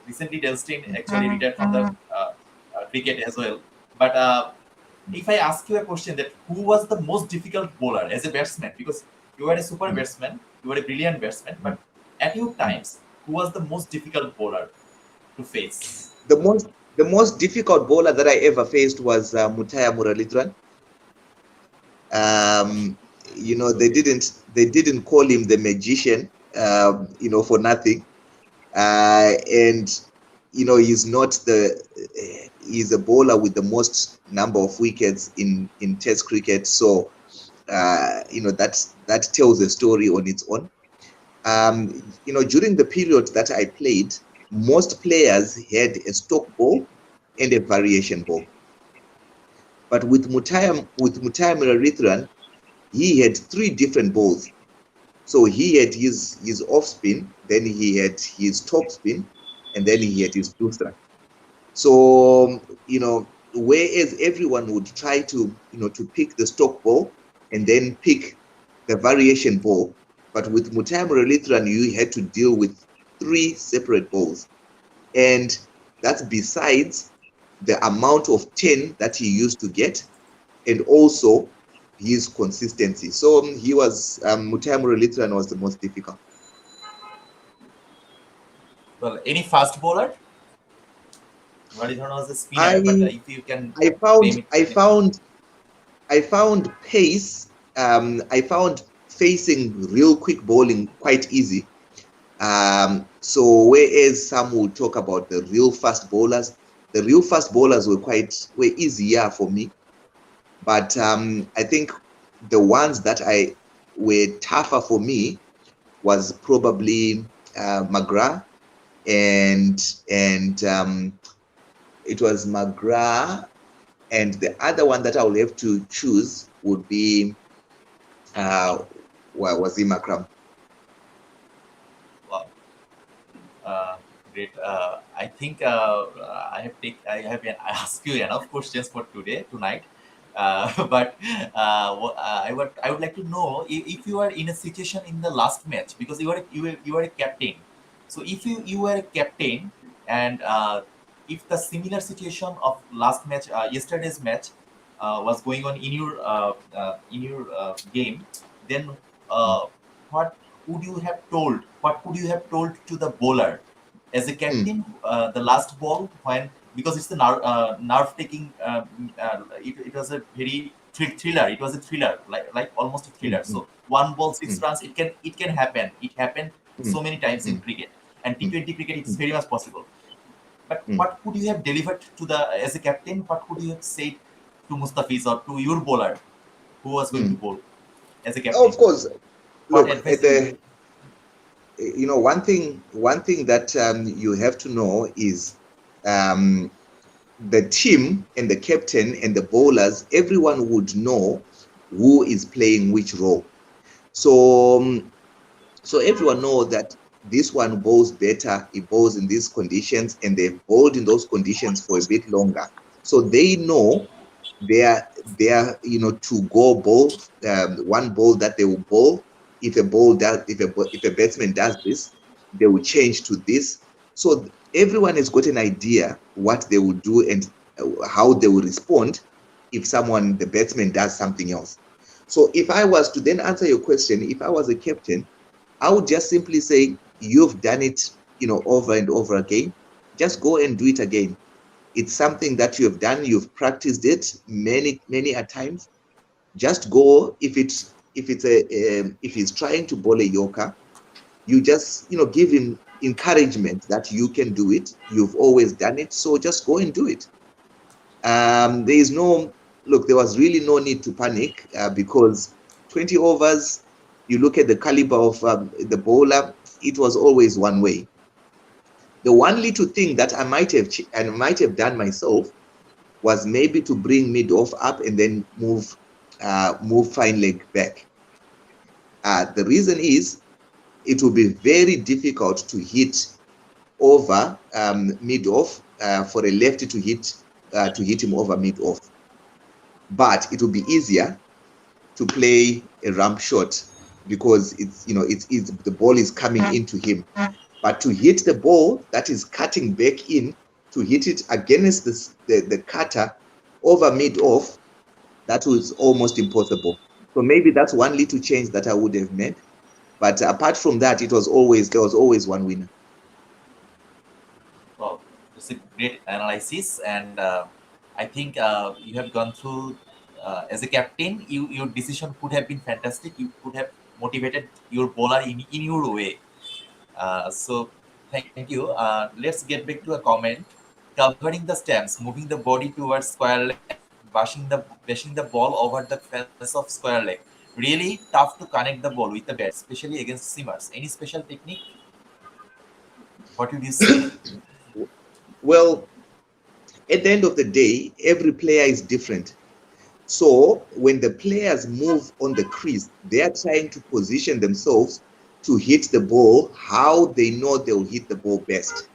recently Del Steyn actually retired from the cricket as well. But if I ask you a question that who was the most difficult bowler as a batsman, because you were a super batsman, you were a brilliant batsman, but at your times, who was the most difficult bowler to face? The most difficult bowler that I ever faced was Mutaya Muralitran. They didn't call him the magician, for nothing. And he's a bowler with the most number of wickets in Test cricket. So that tells a story on its own. During the period that I played, most players had a stock ball and a variation ball. But with Mutaya Muralitran, he had 3 different balls. So he had his off spin, then he had his top spin, and then he had his dusra. So, whereas everyone would try to pick the stock ball and then pick the variation ball, but with Mutaya Muralitran, you had to deal with 3 separate balls. And that's besides the amount of 10 that he used to get, and also his consistency. So he was, Mutaya Muralitran was the most difficult. Well, any fast bowler? Muralitran was a spinner, but if you can I found pace. I found facing real quick bowling quite easy. So whereas some would talk about the real fast bowlers were easier for me. But I think the ones that were tougher for me was probably McGrath, and it was McGrath, and the other one that I will have to choose would be Wasim Akram. Wow. Great. I think I have asked you enough questions for tonight. But I would like to know if you are in a situation in the last match, because you are a captain. So if you were a captain, and if the similar situation of last match, yesterday's match, was going on in your game, then what would you have told? What would you have told to the bowler as a captain? The last ball, when, because it's the nerve taking. It was a very thriller. It was a thriller, like almost a thriller. So 1 ball 6 runs. It can happen. It happened so many times in cricket, and T20 cricket. It's very much possible. But what could you have delivered as a captain? What could you have said to Mustafiz or to your bowler who was going to bowl as a captain? Oh, of course. What Look, advice one thing that you have to know is the team and the captain and the bowlers, everyone would know who is playing which role. So everyone knows that this one bowls better, he bowls in these conditions, and they've bowled in those conditions for a bit longer. So they know their to go bowl, one ball that they will bowl. If a batsman does this, they will change to this. So everyone has got an idea what they will do, and how they will respond if someone, the batsman, does something else. So if I was to then answer your question, if I was a captain, I would just simply say, you've done it, over and over again. Just go and do it again. It's something that you have done. You've practiced it many a times. Just go. If he's trying to bowl a Yorker, you just give him encouragement that you can do it. You've always done it, so just go and do it. There was really no need to panic because 20 overs, you look at the caliber of the bowler, it was always one way. The one little thing that I might have done myself was maybe to bring mid-off up and then move fine leg back. The reason is it will be very difficult to hit over mid-off for a lefty to hit him over mid-off. But it will be easier to play a ramp shot because the ball is coming into him. But to hit the ball that is cutting back in, to hit it against the cutter over mid-off, that was almost impossible. So maybe that's one little change that I would have made. But apart from that, there was always one winner. Well, it's a great analysis, and I think you have gone through as a captain. Your decision could have been fantastic. You could have motivated your bowler in your way. So thank you. Let's get back to a comment. Covering the stance, moving the body towards square leg, bashing the ball over the fence of square leg. Really tough to connect the ball with the bat, especially against seamers. Any special technique? What would you say? Well, at the end of the day, every player is different. So when the players move on the crease, they are trying to position themselves to hit the ball how they know they'll hit the ball best.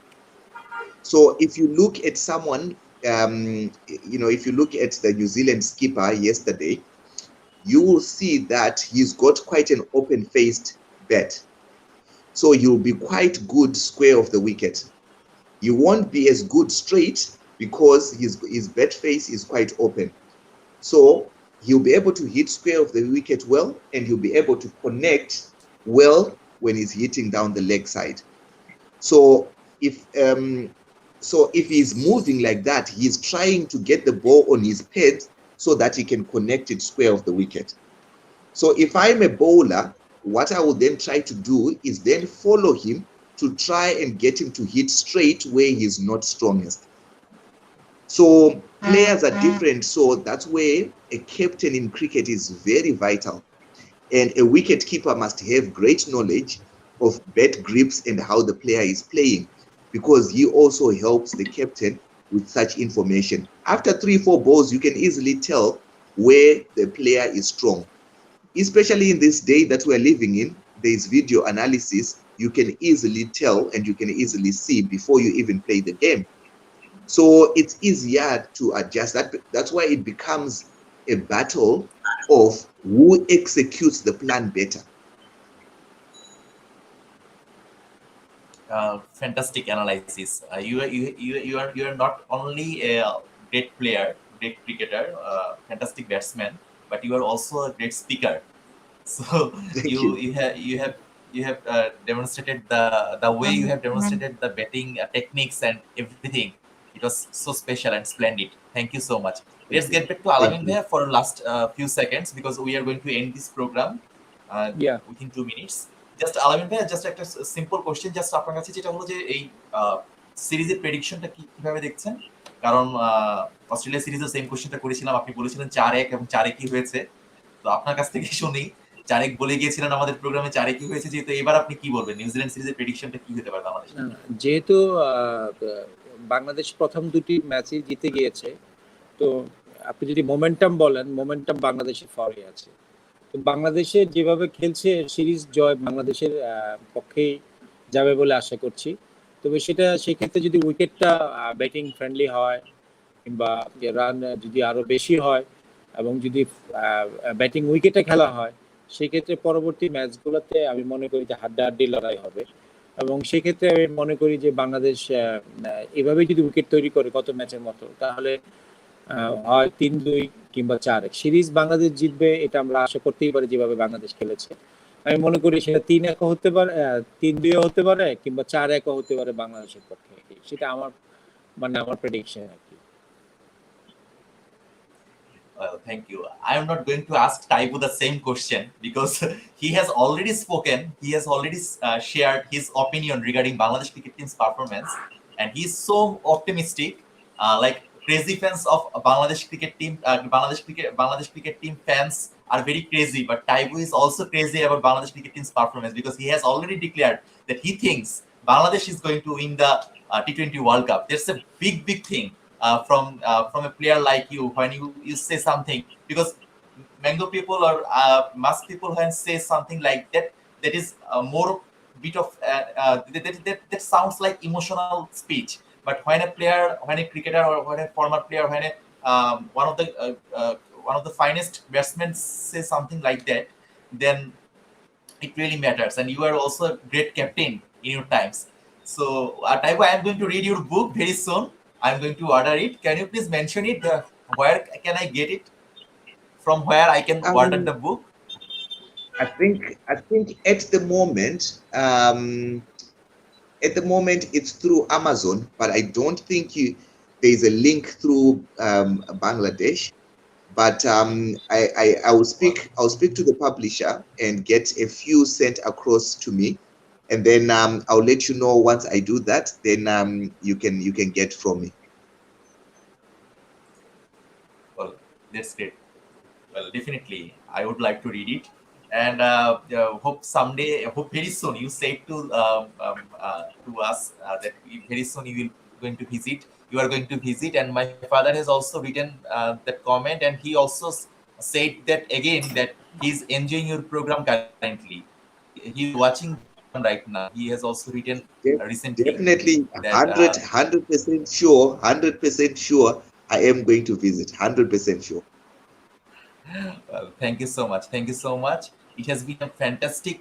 So if you look at someone, if you look at the New Zealand skipper yesterday, you will see that he's got quite an open-faced bat. So he'll be quite good square of the wicket. He won't be as good straight because his bat face is quite open. So he'll be able to hit square of the wicket well, and he'll be able to connect well when he's hitting down the leg side. So if he's moving like that, he's trying to get the ball on his head so that he can connect it square of the wicket. So if I'm a bowler, what I will then try to do is then follow him to try and get him to hit straight where he's not strongest. So players are different, so that's where a captain in cricket is very vital. And a wicket keeper must have great knowledge of bat grips and how the player is playing, because he also helps the captain with such information. After 3-4 balls, you can easily tell where the player is strong. Especially in this day that we're living in, there's video analysis. You can easily tell and you can easily see before you even play the game. So it's easier to adjust. That's why it becomes a battle of who executes the plan better. Fantastic analysis. You are not only a great player, great cricketer, fantastic batsman, but you are also a great speaker. So you have demonstrated the way you have demonstrated the batting techniques and everything. It was so special and splendid. Thank you so much. Let's get back to Alamin Bhaiya for last few seconds because we are going to end this program within 2 minutes. Just Alamin Bhaiya, just একটা simple question, just আপনার কাছে যেটা হলো যে এই সিরিজের প্রেডিকশনটা কিভাবে দেখছেন? কারণ অস্ট্রেলিয়া সিরিজের সেম কোশ্চেনটা করেছিলাম, আপনি বলেছিলেন 4-1 এবং 4-1 হয়েছে। তো আপনার কাছ থেকে শুনি 4-1 বলে গিয়েছিলেন আমাদের প্রোগ্রামে, 4-1 হয়েছে, যেহেতু এবার আপনি কি বলবেন নিউজিল্যান্ড সিরিজের প্রেডিকশনটা কি হতে পারে বাংলাদেশ? যেহেতু বাংলাদেশ প্রথম দুটি ম্যাচই জিতে গিয়েছে, তো আপনি যদি মোমেন্টাম বলেন, মোমেন্টাম বাংলাদেশের ফরে আছে। তো বাংলাদেশে যেভাবে খেলছে সিরিজ জয় বাংলাদেশের পক্ষেই যাবে বলে আশা করছি। তবে সেক্ষেত্রে যদি উইকেটটা ব্যাটিং ফ্রেন্ডলি হয় কিংবা রান যদি আরো বেশি হয় এবং যদি ব্যাটিং উইকেটে খেলা হয়, সেক্ষেত্রে পরবর্তী ম্যাচগুলোতে আমি মনে করি যে হাড্ডাহাড্ডি লড়াই হবে। এবং সেক্ষেত্রে আমি মনে করি যে বাংলাদেশ এভাবে যদি উইকেট তৈরি করে কত ম্যাচের মতো, তাহলে হয় 3-2 কিংবা 4-1 সিরিজ বাংলাদেশ জিতবে, এটা আমরা আশা করতেই পারি যেভাবে বাংলাদেশ খেলেছে। আমি মনে করি সেটা 3-1 হতে পারে, 3-2 হতে পারে, কিংবা 4-1 হতে পারে বাংলাদেশের পক্ষে। সেটা আমার আমার প্রেডিকশন আর কি। Well, thank you. I am not going to ask Taibu the same question because he has already spoken. He has already shared his opinion regarding Bangladesh cricket team's performance, and he is so optimistic. Like crazy fans of Bangladesh cricket team, Bangladesh cricket team fans are very crazy. But Taibu is also crazy about Bangladesh cricket team's performance because he has already declared that he thinks Bangladesh is going to win the T20 World Cup. That's a big thing. From a player like you, when you say something, because Mango people or Musk people when say something like that, that is more bit of that sounds like emotional speech. But when a player, when a cricketer or when a former player, when a one of the finest batsmen say something like that, then it really matters. And you are also a great captain in your times. So Taibu, I am going to read your book very soon. I'm going to order it. Can you please mention it? Where can I get it? From where I can order the book? I think at the moment it's through Amazon, but I don't think there's a link through Bangladesh. But I will speak to the publisher and get a few sent across to me, and then I'll let you know once I do that. Then you can get from me. Well, that's great. Well, definitely, I would like to read it, and hope someday, hope very soon. You said to us that very soon you will going to visit. You are going to visit, and my father has also written that comment, and he also said that again that he's enjoying your program currently. He's watching the program right now. He has also written recently. Definitely, that, 100% sure, 100% sure. I am going to visit. 100% sure. Well, thank you so much. Thank you so much. It has been a fantastic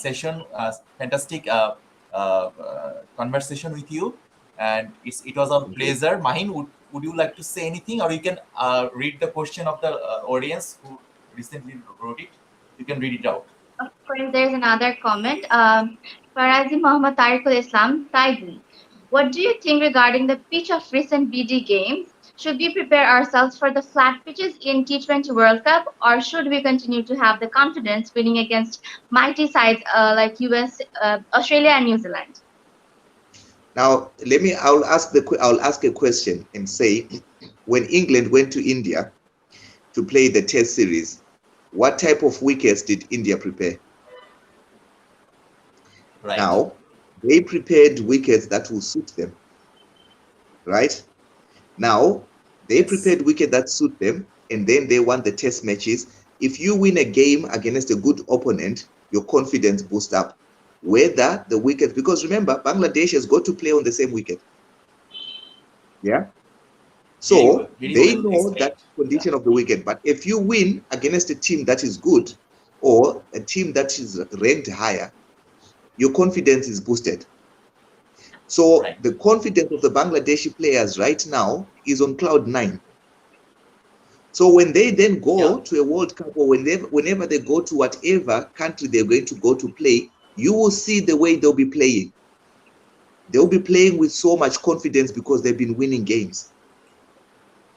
session, fantastic conversation with you, and it was our pleasure. Mahin, would you like to say anything, or you can read the question of the audience who recently wrote it? You can read it out. Of course, there's another comment. Farazi Muhammad Tariqul Islam, Taibu. What do you think regarding the pitch of recent BD games? Should we prepare ourselves for the flat pitches in T20 World Cup, or should we continue to have the confidence winning against mighty sides like US, Australia, and New Zealand? Now, I'll ask a question and say, when England went to India to play the Test series, what type of wickets did India prepare? Right. Now, they prepared wickets that will suit them, right? Now, they prepared wickets that suit them, and then they won the Test matches. If you win a game against a good opponent, your confidence boosts up. Whether the wicket, because remember, Bangladesh has got to play on the same wicket. Yeah. So they know that condition of the wicket. But if you win against a team that is good or a team that is ranked higher, your confidence is boosted. So the confidence of the Bangladeshi players right now is on cloud 9. So when they then go to a World Cup, or whenever they go to whatever country they're going to go to play, you will see the way they'll be playing. They'll be playing with so much confidence because they've been winning games.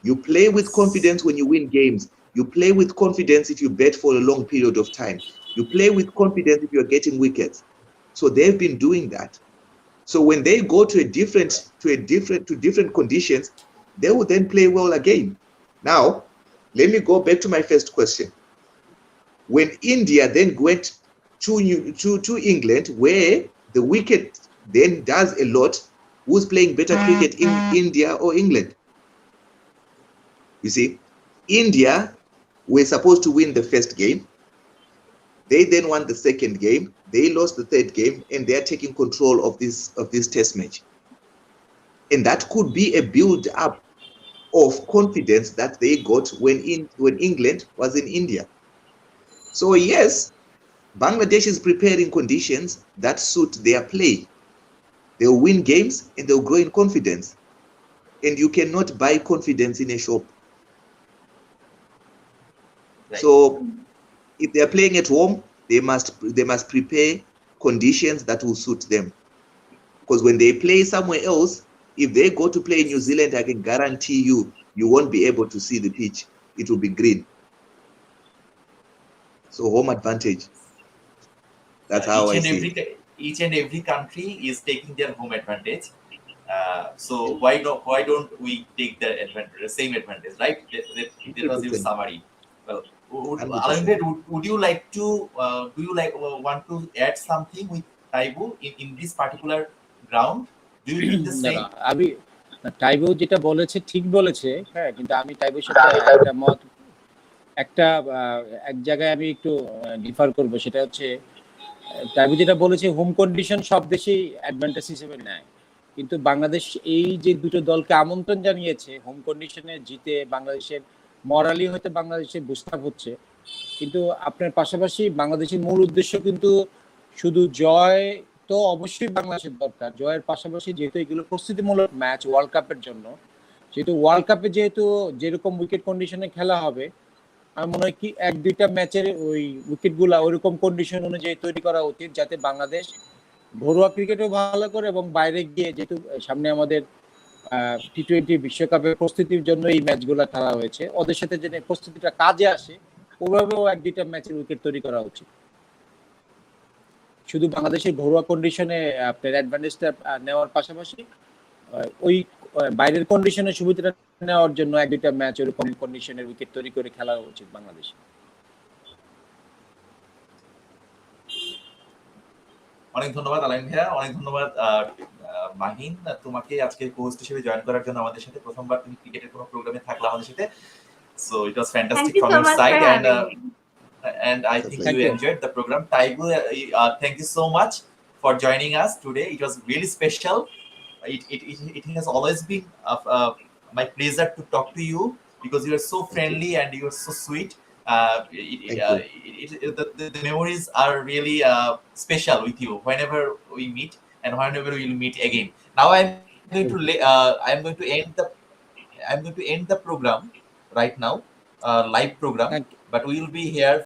You play with confidence when you win games. You play with confidence if you bet for a long period of time. You play with confidence if you're getting wickets. So they've been doing that. So when they go to different conditions, they will then play well again. Now, let me go back to my first question. When India then went to England, where the wicket then does a lot, who's playing better cricket in India or England? You see, India were supposed to win the first game. They then won the second game. They lost the third game, and they are taking control of this Test match. And that could be a build-up of confidence that they got when England was in India. So yes, Bangladesh is preparing conditions that suit their play. They'll win games and they'll grow in confidence. And you cannot buy confidence in a shop. Right. So if they're playing at home, they must prepare conditions that will suit them. Because when they play somewhere else, if they go to play in New Zealand, I can guarantee you won't be able to see the pitch. It will be green. So home advantage. That's how I see it. Each and every country is taking their home advantage. So why don't we take the same advantage, right? That was your 100%. summary. Well, 100%. would you like to want to add something with Taibu in this particular ground? Do you think the না same? না আমি Taibu যেটা বলেছে ঠিক বলেছে, হ্যাঁ, কিন্তু আমি টাইবুর সাথে একটা মত একটা এক জায়গায় আমি একটু ডিফার করব। সেটা হচ্ছে টাইবু যেটা বলেছে হোম কন্ডিশন সব দেশেই অ্যাডভান্টেজ হিসেবে নেয়, কিন্তু বাংলাদেশ এই যে দুটো দলকে আমন্ত্রণ জানিয়েছে হোম কন্ডিশনে জিতে বাংলাদেশের মরালি হয়তো বাংলাদেশের বুস্টাপ হচ্ছে, কিন্তু আপনার পাশাপাশি বাংলাদেশের মূল উদ্দেশ্য কিন্তু শুধু জয় তো অবশ্যই বাংলাদেশের দরকার, জয়ের পাশাপাশি যেহেতু এগুলো প্রস্তুতিমূলক ম্যাচ ওয়ার্ল্ড কাপের জন্য, যেহেতু ওয়ার্ল্ড কাপে যেহেতু যেরকম উইকেট কন্ডিশনে খেলা হবে, আমার মনে হয় কি এক দুইটা ম্যাচের ওই উইকেটগুলা ওইরকম কন্ডিশন অনুযায়ী তৈরি করা উচিত, যাতে বাংলাদেশ ঘরোয়া ক্রিকেটও ভালো করে এবং বাইরে গিয়ে, যেহেতু সামনে আমাদের টি-20 বিশ্বকাপের প্রস্তুতির জন্য এই ম্যাচগুলো খেলা হয়েছে, ওদের সাথে যে প্রস্তুতিটা কাজে আসে ওভাবেও এক দুইটা ম্যাচের উইকেট তৈরি করা উচিত। শুধু বাংলাদেশের ঘরোয়া কন্ডিশনে আপনার অ্যাডভান্টেজটা নেওয়ার পাশাপাশি ওই বাইরের কন্ডিশনের সুবিধাটা নেওয়ার জন্য এক দুইটা ম্যাচ ওরকম কন্ডিশনের উইকেট তৈরি করে খেলা উচিত বাংলাদেশ। অনেক ধন্যবাদ আলাইন ভাইয়া, অনেক ধন্যবাদ মাহিন, তোমাকে আজকে হোস্ট হিসেবে জয়েন করার জন্য আমাদের সাথে। প্রথমবার তুমি ক্রিকেটের কোনো প্রোগ্রামে থাকলে আমাদের সাথে, so it was fantastic Thank you from so your much side, for having me. and I think Thank you you. enjoyed the program. Taibu, thank you so much for joining us today. It was really special. It has always been my pleasure to talk to you because you are so friendly and you are so sweet. The memories are really special with you whenever we meet and whenever we will meet again. Now I'm going to end the program right now, live program, Thank you. but we will be here